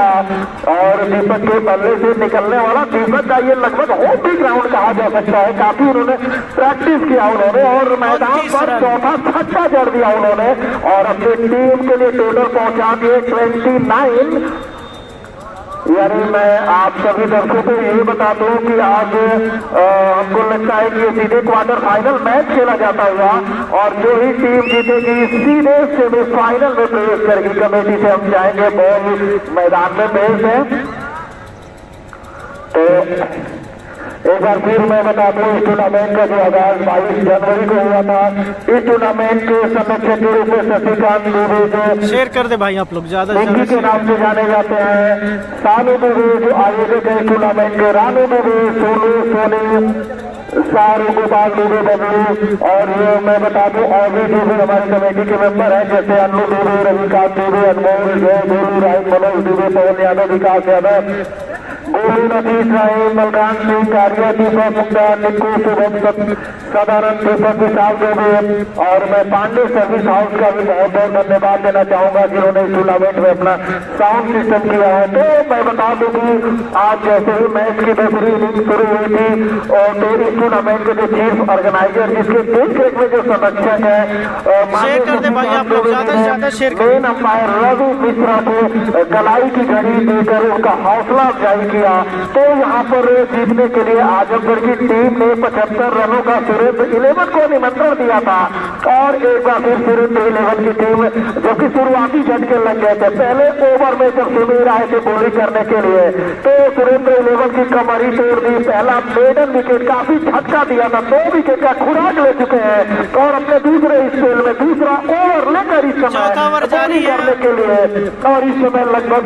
A: और दीपक के बल्ले से निकलने वाला दीपक का ये लगभग होती ग्राउंड कहा जा सकता है। काफी उन्होंने प्रैक्टिस किया उन्होंने और मैदान पर चौथा छक्का जड़ दिया उन्होंने और अपनी टीम के लिए टोटल पहुंचा दिए 29। यानी मैं आप सभी दर्शकों को ये बता दूं कि आज हमको लगता है कि ये सीधे क्वार्टर फाइनल मैच खेला जाता हुआ और जो ही टीम जीतेगी सीधे सेमीफाइनल में प्रवेश करेगी। कमेटी से हम जाएंगे, बॉल मैदान में भेज दें। तो एक बार फिर मैं बता दूं इस टूर्नामेंट का जो आगाज 22 जनवरी को हुआ था, इस टूर्नामेंट के संरक्षक के रूप में शशिकांत दुबे जो
B: शेयर कर दे भाई आप लोग ज्यादा
A: के नाम से जाने जाते हैं, सानू दुबे जो आयोजक है टूर्नामेंट के, रानू दुबे, सोनू सोनी, सारू गोपाल दुबे बबलू और ये मैं बता दूं और भी दुबे हमारी कमेटी के मेंबर हैं जैसे अन्नू दुबे, रविकांत दुबे, अनमोल, जय गोलू, राय, मनोज दुबे, पवन यादव, विकास यादव, गोलू सुनील अतीश राही, मलकान सिंह, कारिया, दीपक मुक्ता, निक्कू, शुभम, साधारण, दीपक विशाल देवी और मैं पांडे सर्विस हाउस का भी बहुत बहुत धन्यवाद देना चाहूंगा जिन्होंने इस टूर्नामेंट में अपना साउंड सिस्टम किया है। तो मैं बता दूं कि आज जैसे ही मैच की दूसरी इनिंग शुरू हुई थी और तो इस टूर्नामेंट के जो चीफ ऑर्गेनाइजर जिसके देख में जो संरक्षक है मेन अंपायर रवि मिश्रा को कलाई की घड़ी देकर उनका हौसला अफजाई किया। तो यहाँ पर जीतने के लिए आजमगढ़ की टीम ने 75 रनों का सुरेंद्र 11 को निमंत्रण दिया था और एक बार फिर सुरेंद्र 11 की टीम जो कि शुरुआती झटके लग गए थे पहले ओवर में जब सुमीर आए थे बॉलिंग करने के लिए तो सुरेंद्र 11 की कमर ही तोड़ दी। पहला मेडन विकेट काफी झटका दिया था, 2 विकेट का खुराक ले चुके हैं और अपने दूसरे स्पेल में दूसरा ओवर लेकर इस समय करने के लिए और इस समय लगभग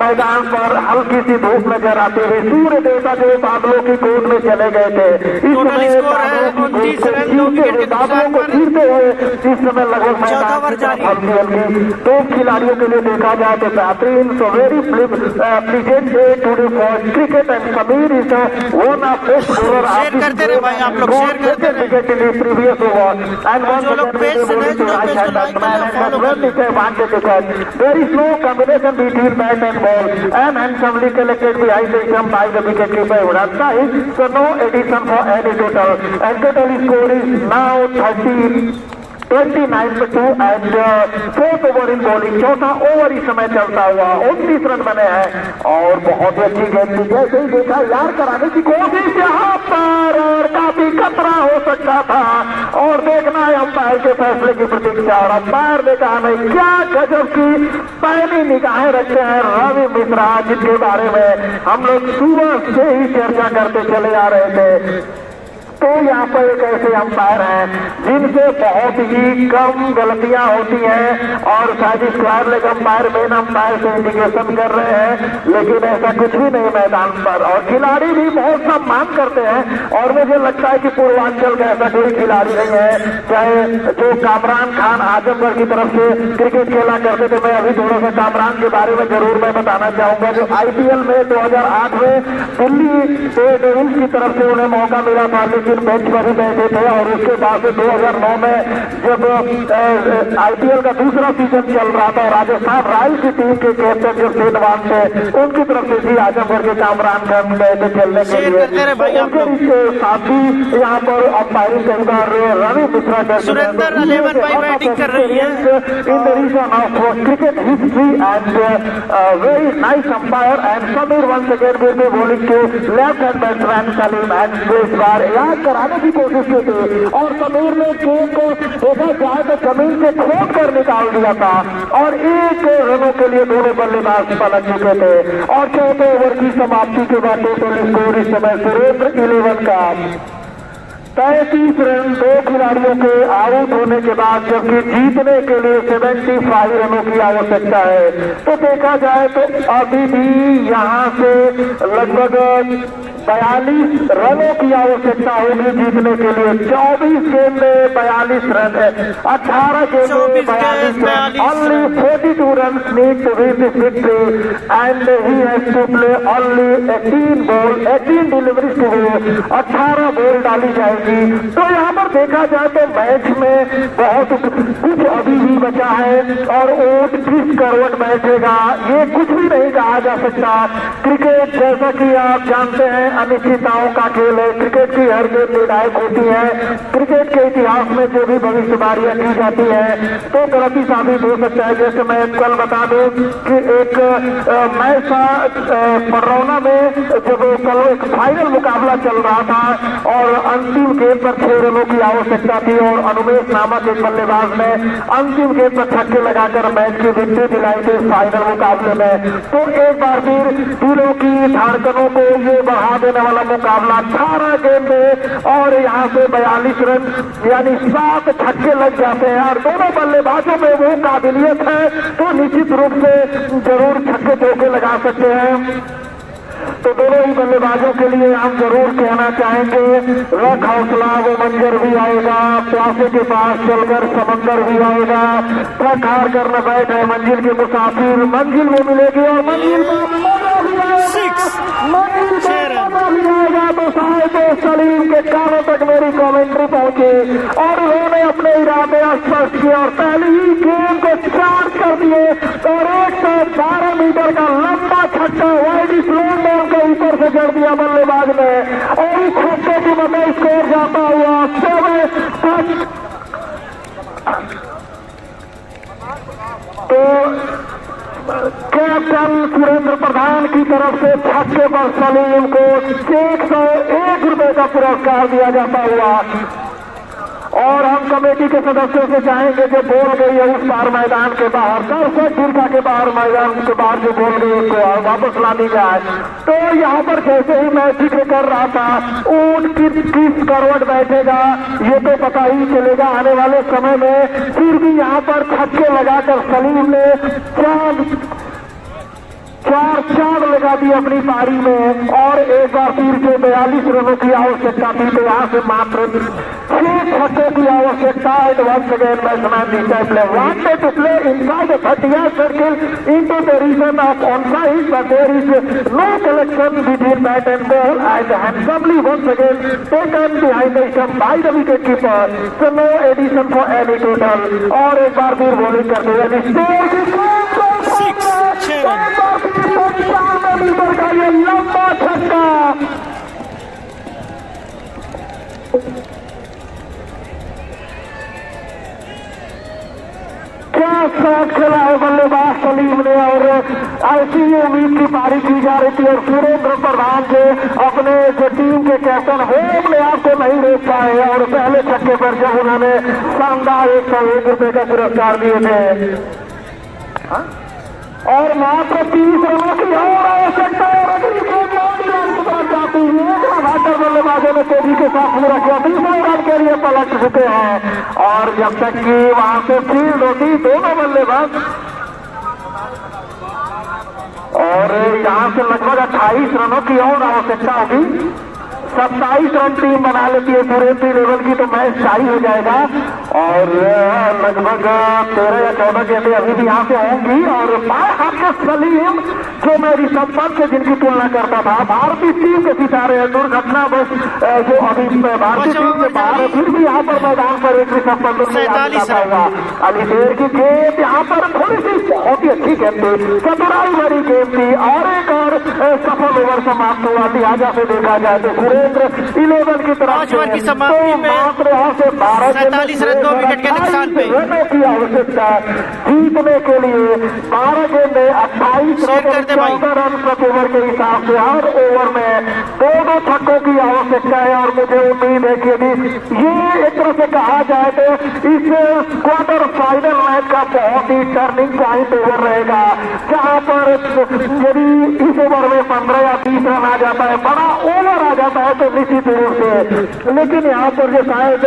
A: मैदान पर हल्की सी धूप नजर आते हुए सूर्य देवता जो बादलों की गोद में चले गए थे इस समय बादलों को चीरते हुए इस समय लगभग मैदान हल्की हल्की 2 खिलाड़ियों के लिए देखा जाए तो बेहतरीन so very pleasant day today for cricket and Sameer is one of best bowler
B: share करते रहे भाई आप लोग, शेयर करते रहे
A: wicket in the previous over and one
B: लोग पेज से नहीं जुड़े पेज को लाइक करें फॉलो करें।
A: There is no combination between bat and ball and handsomely collected behind the stump by the wicketkeeper Imran Shahid, so no addition for any total and total score is now 29-2 and 4th over in bowling. चौथा over इस समय चलता हुआ 29 run बने हैं और बहुत ही अच्छी गेंद थी जैसे ही देखा यार कराने की कोशिश यहाँ पर और काफी खतरा हो सकता था और देखना है अंपायर के फैसले की प्रतीक्षा और अंपायर ने कहा नहीं क्या गजब की पहली निगाहें रखते हैं रवि मिश्रा जिनके बारे में हम लोग सुबह से ही चर्चा करते चले आ रहे थे। तो यहाँ पर एक ऐसे अंपायर हैं जिनसे बहुत ही कम गलतियां होती हैं और शायद square leg umpire main umpire से इंडिकेशन कर रहे हैं लेकिन ऐसा कुछ भी नहीं मैदान पर और खिलाड़ी भी बहुत सम्मान करते हैं और मुझे लगता है कि पूर्वांचल का ऐसा कोई खिलाड़ी नहीं है चाहे जो कामरान खान आजमगढ़ की तरफ से क्रिकेट खेला करते थे। मैं अभी थोड़ा सा कामरान के बारे में जरूर मैं बताना चाहूंगा जो IPL में 2008 में दिल्ली डेविल्स की तरफ से उन्हें मौका मिला था लेकिन बेंच पर ही बैठे थे और उसके बाद से 2009 में जब IPL का दूसरा सीजन चल रहा था राजस्थान रॉयल्स की टीम के कैप्टन जो सेनवान थे उनकी तरफ से भी आजमगढ़ के कामरान खान गए थे खेलने के लिए उनके साथ ही यहाँ पर अंपायरिंग कई बार रवि मिश्रा
B: सुरेंद्र 11 भाई बैटिंग कर रही है
A: in the region of cricket history and very nice umpire and Sameer once again will be bowling to left hand batsman Salim and इस बार याद कराने की कोशिश की थी और समीर ने गेंद को देखा जाए तो जमीन से खोद कर निकाल दिया था और 1 रनों के लिए दोनों बल्लेबाज पलट चुके थे और चौथे ओवर की समाप्ति के बाद टोटल स्कोर इस समय सुरेंद्र 11 का 33 रन 2 खिलाड़ियों के आउट होने के बाद जबकि जीतने के लिए 75 रनों की आवश्यकता है। तो देखा जाए तो अभी भी यहाँ से लगभग 42 रनों की आवश्यकता होगी जीतने के लिए। 24 गेंद में 42 रन है, 18 गेंद में 42 run, only 42 runs need to win this victory and he has to play only 18 deliveries to win। 18 ball डाली जाएगी। तो यहाँ पर देखा जाए तो मैच में बहुत कुछ अभी भी बचा है और ऊंट किस करवट बैठेगा ये कुछ भी नहीं कहा जा सकता। क्रिकेट जैसा कि आप जानते हैं अनिश्चितताओं का खेल है, क्रिकेट की हर गेंद निर्णायक होती है। क्रिकेट के इतिहास में जो भी भविष्यवाणियां की जाती है तो गलती साबित हो सकता है। जैसे मैं कल बता दूं कि एक मैच था पडरौना में जब कल एक फाइनल मुकाबला चल रहा था और अंतिम गेंद पर 6 रनों की आवश्यकता थी और अनुमेश नामक एक बल्लेबाज ने अंतिम गेंद पर छक्के लगाकर मैच की विक्ट्री दिलाई थी फाइनल मुकाबले में। तो एक बार फिर दिलों की धड़कनों को ये बढ़ा देने वाला मुकाबला 18 गेंद में और यहाँ से 42 रन यानी 7 छक्के लग जाते हैं और दोनों बल्लेबाजों में वो काबिलियत है तो निश्चित रूप से जरूर छक्के चौके लगा सकते हैं। तो दोनों ही बल्लेबाजों के लिए हम जरूर कहना चाहेंगे रख हौसला, वो मंजर भी आएगा, प्यासे के पास चलकर समंदर भी आएगा, थक हार कर न बैठे मंजिल के मुसाफिर, मंजिल में मिलेगी और मंजिल में तो शायद सलीम के कानों तक मेरी कमेंट्री पहुंची और उन्होंने अपने इरादे स्पष्ट किए और पहले ही गेम को चार्ज कर दिए और 112 मीटर का लंबा छक्का वाइड स्लो बॉल के ऊपर से जड़ दिया बल्लेबाज ने और इस छक्के की मतलब स्कोर जाता हुआ 7। तो कैप्टन सुरेंद्र प्रधान की तरफ से छक्के पर सलीम को 101 रुपए का पुरस्कार दिया जाता हुआ और हम कमेटी के सदस्यों से चाहेंगे जो बोल गई है उस पार मैदान के बाहर दर्शक गिरका के बाहर मैदान के बाहर जो बोल गई उसको वापस ला दी जाए। तो यहाँ पर जैसे ही मैं जिक्र कर रहा था ऊंट किस करवट बैठेगा ये तो पता ही चलेगा आने वाले समय में। फिर भी यहाँ पर छक्के लगाकर सलीम ने चार लगा दी अपनी पारी में और एक बार फिर से 42 रनों की आवश्यकता थी तो यहाँ से मात्र 6 छक्कों की आवश्यकता है। Once again batsman decide play wanted to play inside the 30th circle into the region of onside but there is no collection between bat and ball and handsomely once again taken behind the stump by the wicket keeper so no addition for any total. और एक बार फिर bowling करते हुए metre का ये लंबा छक्का क्या शॉट खेला है बल्लेबाज सलीम ने और ऐसी उम्मीद की पारी की जा रही थी और सुरेंद्र प्रधान के अपने जो टीम के कैप्टन हो अपने आप को नहीं रोक पाए और पहले छक्के पर जब उन्होंने शानदार 101 रुपए का पुरस्कार दिए थे और मात्र 30 रनों की और आवश्यकता है और अगली गेंद जाती है बल्लेबाजों ने तेजी के साथ पूरा किया 20 रन के लिए पलट चुके हैं और जब तक कि वहां से फील्ड होती दोनों बल्लेबाज और यहां से लगभग 28 रनों की और आवश्यकता होगी। 27 रन टीम बना लेती है सुरेंद्र लेवल की तो मैच टाई हो जाएगा और लगभग 13 या 14 गेंदें अभी भी यहाँ से होंगी और सलीम जो मेरी संपन्न से जिनकी तुलना करता था भारतीय टीम के सितारे दुर्घटना बस जो अभी भारतीय टीम के बाहर है फिर भी यहाँ पर मैदान पर एक भी संपन्न नहीं पाएगा। अली देर की गेंद यहाँ पर थोड़ी सी बहुत ही अच्छी गेंद थी चतुराई भरी गेंद थी और एक और सफल ओवर समाप्त हुआ लिहाजा से देखा जाए तो सुरेंद्र 11 की तरफ मात्र यहाँ से 47 रन 2 विकेट के नुकसान पे रनों की आवश्यकता जीतने के लिए 12 गेंदें 28 रन प्रति ओवर के हिसाब से हर ओवर में 2 छक्कों की आवश्यकता है और मुझे उम्मीद है कि ये एक तरह से कहा जाए तो इस क्वार्टर फाइनल मैच का बहुत ही टर्निंग पॉइंट ओवर रहेगा जहां पर यदि इस ओवर में 15 या 20 रन आ जाता है बड़ा ओवर आ जाता है तो निश्चित रूप से लेकिन यहाँ पर जो शायद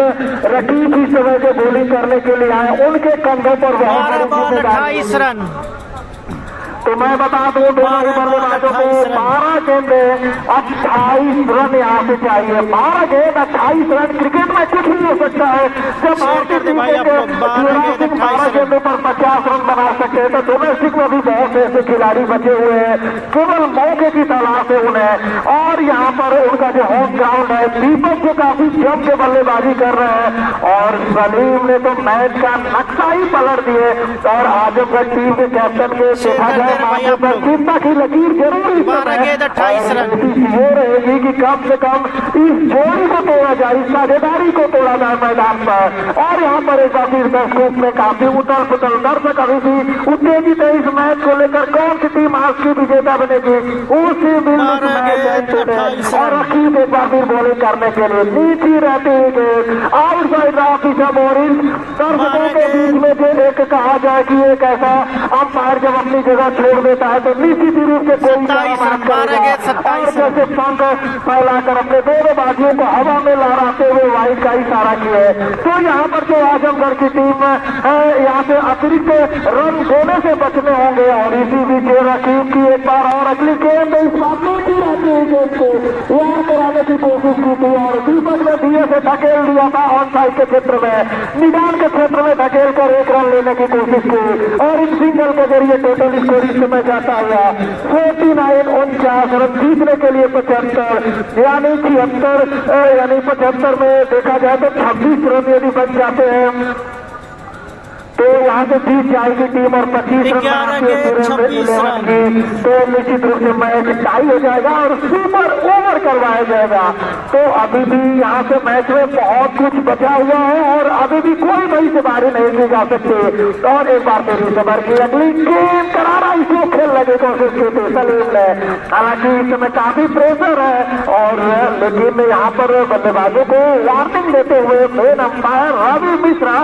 A: रकीब इस समय जो बॉलिंग करने के लिए आए उनके कंधों पर बहुत 28 रन तो मैं बता दूं दोनों ही बल्लेबाजों को 12 गेंदें 28 रन यहाँ से चाहिए। 12 गेंद 28 रन क्रिकेट में कुछ नहीं हो सकता है जब भारतीय टीम 12 गेंदों पर 50 रन बना सकते हैं तो डोमेस्टिक में भी बहुत से ऐसे खिलाड़ी बचे हुए हैं केवल मौके की तलाश है उन्हें और यहाँ पर उनका जो होम ग्राउंड है दीपक जो काफी जम के बल्लेबाजी कर रहे हैं और सलीम ने तो मैच का नक्शा ही पलट दिए और आजमगढ़ टीम के कैप्टन के देखा जाए चिंता की लकीर जरूर ये रहेगी कि कम से कम इस जोड़ी को तोड़ा जाए इस साझेदारी को तोड़ा जाए मैदान पर और यहाँ पर एक बार फिर दर्शकों में काफी उथल पुथल दर्शक अभी भी उत्तेजित है इस मैच को लेकर कौन सी टीम आज की विजेता बनेगी उसी और रकीब एक बार फिर बॉलिंग करने के लिए नीचे रहती है आउटसाइड ऑफिसर बॉलिंग दर्शकों के बीच में जो एक कहा जाए कि एक ऐसा अंपायर जब अपनी जगह छोड़ देता है तो निश्चित रूप से कोई और जैसे पंख फैलाकर अपने दोनों बाजुओं को हवा में लहराते हुए वाइड का इशारा किए तो यहाँ पर जो आजमगढ़ की टीम है यहाँ से अतिरिक्त रन देने से बचने होंगे और इसी बीच रकीब की एक बार और अगली गेंद इस सामने की रहती है गेंद को यार कराने की कोशिश की थी और दीपक ने दिए से धकेल दिया था ऑन साइड के क्षेत्र में निदान के क्षेत्र में धकेल कर 1 रन लेने की कोशिश की और इन सिंह सिंगल के जरिए टोटल स्कोर इस समय जाता हुआ 49 रन जीतने के लिए 75 यानी 76 यानी 75 में देखा जाए तो 26 रन यदि बच जाते हैं तो यहाँ से जीत जाएगी टीम और 25 रन की तो निश्चित रूप से मैच टाई हो जाएगा और सुपर ओवर करवाया जाएगा। तो अभी भी यहाँ से मैच में बहुत कुछ बचा हुआ है और अभी भी कोई बड़ी से बारी नहीं की जा सकती। और एक बार फिर इस ओवर की अगली गेम करारा इसको खेलने की कोशिश की थी सलीम ने, हालांकि इस समय काफी प्रेशर है और लेकिन यहाँ पर बल्लेबाजों को वार्निंग देते हुए मेन अंपायर रवि मिश्रा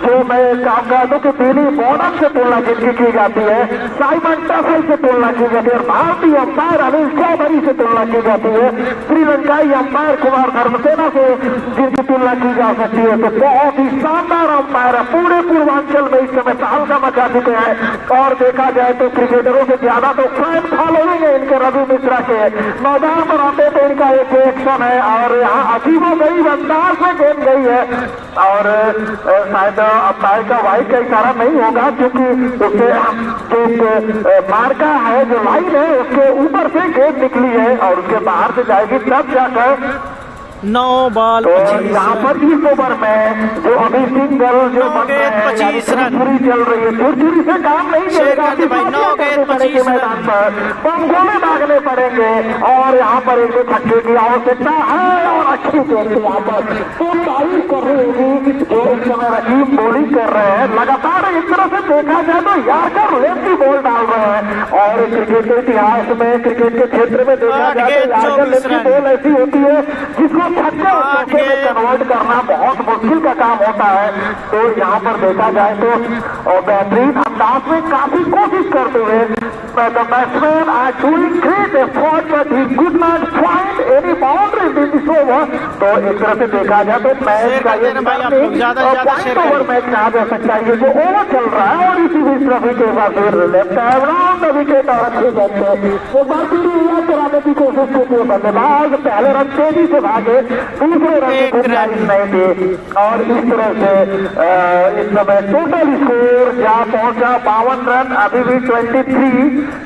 A: जो मैं काम की पीली बॉर्डर से तुलना जिनकी की जाती है, साइमन टफल से तुलना की जाती है, भारतीय अंपायर अनिल चौधरी से तुलना की जाती है, श्रीलंकाई अंपायर कुमार धर्मसेना से जिनकी तुलना की जा सकती है। तो बहुत ही शानदार अंपायर पूरे पूर्वांचल में इस समय तहलका मचा चुके हैं और देखा जाए तो क्रिकेटरों से ज्यादा तो फैन फॉलोइंग है इनके रवि मिश्रा के। मैदान पर आते तो इनका एक एक्शन है और यहाँ अजीबो गरीब अंदाज में गेम गई है और शायद अंपायर का वाइड का इशारा नहीं होगा क्योंकि उससे जो मार्का है जो लाइन है उसके ऊपर से गेंद निकली है और उसके बाहर से जाएगी तब जाकर
B: 9 बॉल
A: तो यहाँ पर इस ओवर में जो अभी सिंगल जो
B: 25 रन
A: पूरी चल रही है छुरी से काम नहीं चलेगा मैदान पर बमगोले भागने पड़ेंगे और यहाँ पर एक छक्के की आवश्यकता है और अच्छी गेंद यहाँ पर तो तारीफ कर रही होगी जो इस समय रकीब बॉलिंग कर रहे हैं लगातार एक तरह से देखा जाए तो यार्कर लेफ्टी बॉल डाल रहे हैं और क्रिकेट के इतिहास में क्रिकेट के क्षेत्र में देखा जाए तो यार्कर लेफ्टी बॉल ऐसी होती है जिसको छक्के और चौके में कन्वर्ट करना बहुत मुश्किल का काम होता है। तो यहाँ पर देखा जाए तो बेहतरीन अंदाज में काफी कोशिश करते हुए the batsmen are doing great effort but he could not find any boundaries in this over। तो एक तरह से देखा जाए तो मैच का ये पॉइंट ओवर मैच कहा जा सकता है ये जो ओवर चल रहा है और इसी बीच रवि के साथ लेफ्ट राउंड विकेट और अच्छे गेंद वो बार कराने की कोशिश की थी बल्लेबाज पहले रन तेजी से भागे दूसरे रन नहीं थी और इस तरह से इस समय टोटल स्कोर जहाँ पहुंचा 52 रन अभी भी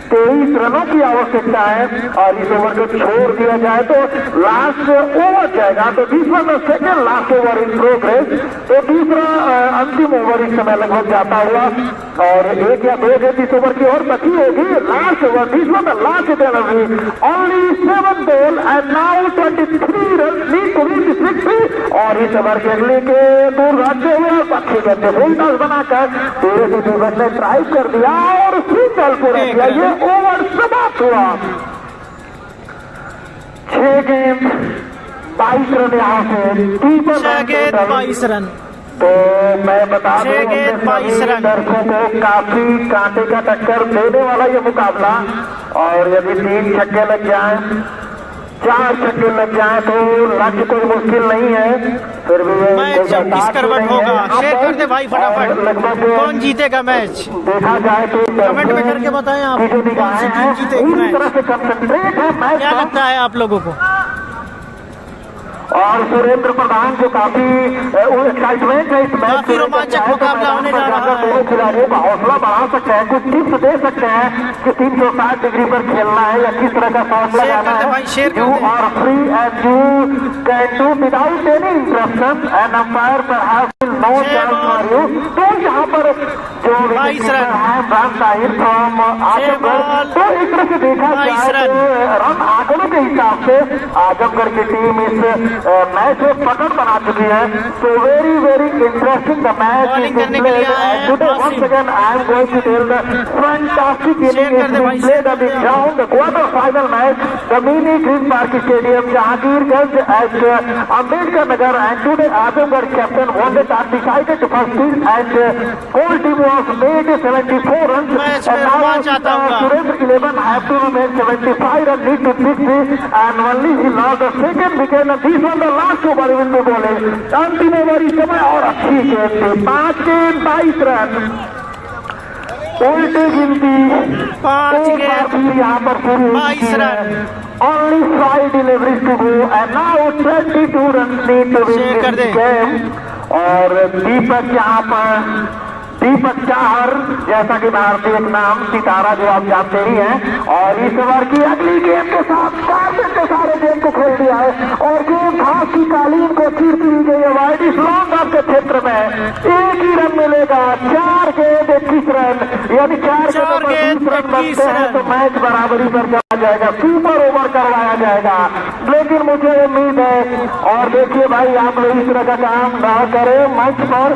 A: 23 रनों की आवश्यकता है और इस ओवर को छोड़ दिया जाए तो लास्ट ओवर जाएगा तो this was the second last over in progress. तो तीसरा अंतिम ओवर इस समय लगभग जाता हुआ और एक या दो गेंद इस ओवर की और बची होगी। Last over this was the last delivery only 7 ball and now 23 run need to win this victory और इस ओवर के अगले के दूर भागते हुए अच्छे गंदे फुल टॉस बनाकर धीरे धीरे ने ड्राइव कर दिया और सिंगल पूरा किया। ये ओवर समाप्त हुआ 6 गेंद 22 रन यहाँ से
B: 22 रन।
A: तो मैं बता दूं दर्शकों को काफी कांटे का टक्कर देने वाला ये मुकाबला और यदि 3 छक्के लग जाए 4 छक्के लग जाए तो लक्ष्य कोई मुश्किल नहीं है। फिर भी
B: मैच 26 करवट होगा। शेयर कर दे भाई फटाफट कौन जीतेगा मैच
A: देखा जाए तो
B: कमेंट में करके बताएं आप कौन सी टीम जीतेगी मैच। क्या लगता है आप लोगों को।
A: और सुरेंद्र प्रधान जो काफी एक्साइटमेंट है इस मैच
B: काफी रोमांचक मुकाबला होने जा रहा है।
A: दोनों खिलाड़ियों का हौसला बढ़ा सकते हैं कुछ टिप्स दे सकते हैं कि 360 डिग्री पर खेलना है या किस तरह का शॉट लगाना है। You are free and you can do without any interruption and umpire perhaps will no chance for you. तो यहाँ पर जो है इमरान ताहिर फ्रॉम आजमगढ़ तो एक तरह से देखा जाए रन आंकड़ों के हिसाब से आजमगढ़ की टीम इस मैच में पकड़ बना चुकी है। So very very interesting the match is played today once again I am going to tell the fantastic inning is played on the ground the quarter final match the mini green park stadium Jahangirganj at Ambedkar Nagar and today Azamgarh captain wanted to decided to first team and whole team was made 74 runs and now Surendra 11 have to remain 75 run need to victory and only he lost the second wicket and this was the last over he will be bowling। अंतिम over इस समय और अच्छी गेंद थी 5 गेंद 22 run उल्टी गिनती
B: 5 गेंद
A: यहाँ पर पूरी
B: 22 run
A: only 5 deliveries to go and now 22 runs need to win this game और दीपक यहाँ पर दीपक चाहर जैसा कि भारतीय एक नाम सितारा जो आप जानते ही हैं, और इस ओवर की अगली गेम के साथ सारे गेम को खोल दिया है और गेम घास की कालीन को चीर दी गई है। वाइड लॉन्ग ऑफ के क्षेत्र में एक ही रन मिलेगा। 4 गेंद 21 रन, यानी 4 गेंद 20 रन बनते हैं तो मैच बराबरी पर चला जाएगा, सुपर ओवर करवाया जाएगा। लेकिन मुझे उम्मीद है, और देखिए भाई आप लोग इस तरह का काम ना करें मंच पर,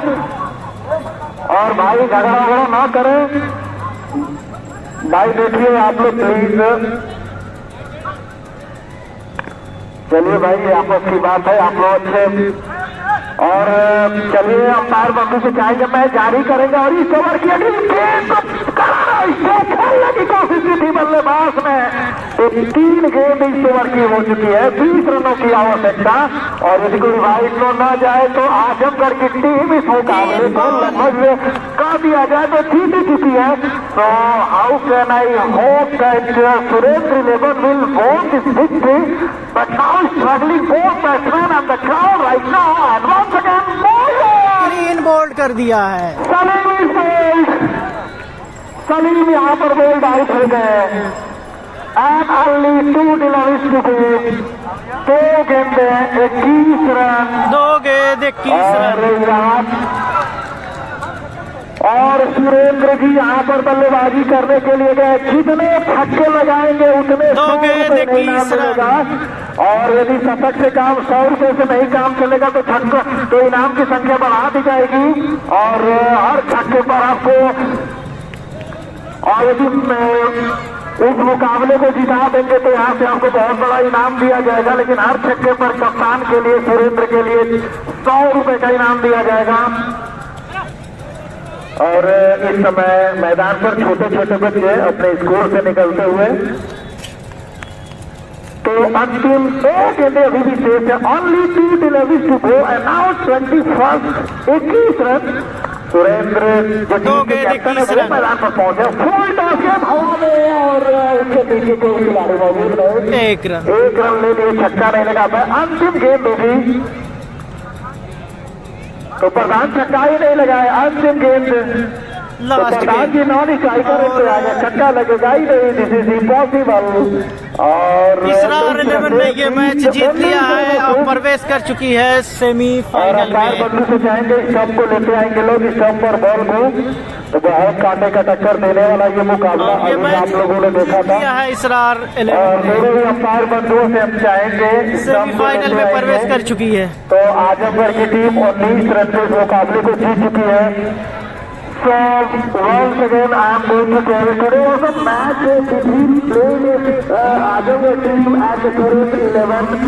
A: और भाई झगड़ा ना करें भाई। देखिए आप लोग प्लीज, चलिए भाई आपस की बात है, आप लोग अच्छे, और चलिए अंपायर बंधु से चाहेंगे मैच जारी करेंगे। और इस ओवर की अगली गेंद खेलने की कोशिश की थी बल्लेबाज में, तो 3 गेंद इस ओवर की हो चुकी है, 20 रनों की आवश्यकता। और यदि कोई वाइड लो ना जाए तो आजमगढ़ की टीम इस मुकाबले को लगभग कर दिया जाए तो जीत ही चुकी है। तो how can I hope that Surendra 11 will won this victory, but now struggling both batsmen and the crowd right now, and once again
B: clean bowled कर दिया है।
A: सलीम यहाँ पर बोल्ड आउट हो गए। And only 2 deliveries to go, 2 गेंदे 21 run,
B: 2 गेंद 21 run.
A: और सुरेंद्र जी यहाँ पर बल्लेबाजी करने के लिए गए, जितने छक्के लगाएंगे उतने
B: 2 गेंद 21 रन।
A: और यदि शतक से काम 100 रुपए से नहीं काम चलेगा तो छक्का तो इनाम की संख्या बढ़ा दी जाएगी, और हर छक्के पर आपको, और यदि उस मुकाबले को जिता देंगे तो यहाँ से आपको बहुत बड़ा इनाम दिया जाएगा। लेकिन हर छक्के पर कप्तान के लिए, सुरेंद्र के लिए 100 रुपए का इनाम दिया जाएगा। और इस समय मैदान पर छोटे छोटे बच्चे अपने स्कूल से निकलते हुए, तो अंतिम 2 गेंदे अभी भी शेष है। Only 2 deliveries to go and now 21 run. Surendra जो कैप्टन है वो मैदान पर पहुंचे, फुल टॉस गेम हवा में, और उसके पीछे कोई खिलाड़ी मौजूद नहीं।
B: 1
A: रन ले लिए, छक्का नहीं लगा पाए। अंतिम गेंद होगी तो प्रधान छक्का ही नहीं लगाए। अंतिम गेंद तो प्रधान जी नॉन स्ट्राइकर आगे, छक्का लगेगा ही नहीं, दिस इज इम्पॉसिबल। और
B: इसरार 11 ने ये मैच जीत लिया है और प्रवेश कर चुकी है सेमीफाइनल में।
A: बंधु से जाएंगे, स्टंप को लेते आएंगे लोग, स्टंप पर बॉल को, तो बहुत कांटे का टक्कर देने वाला ये मुकाबला आप लोगों ने देखा था
B: है इसरार 11।
A: और दोनों ही अंपायर बंधुओं से हम चाहेंगे,
B: सेमीफाइनल में प्रवेश कर चुकी है।
A: तो आजमगढ़ की टीम 19 रन से इस मुकाबले को जीत चुकी है। So once again I am going to tell you, today was a match between playing Azamgarh team and the Surat 11.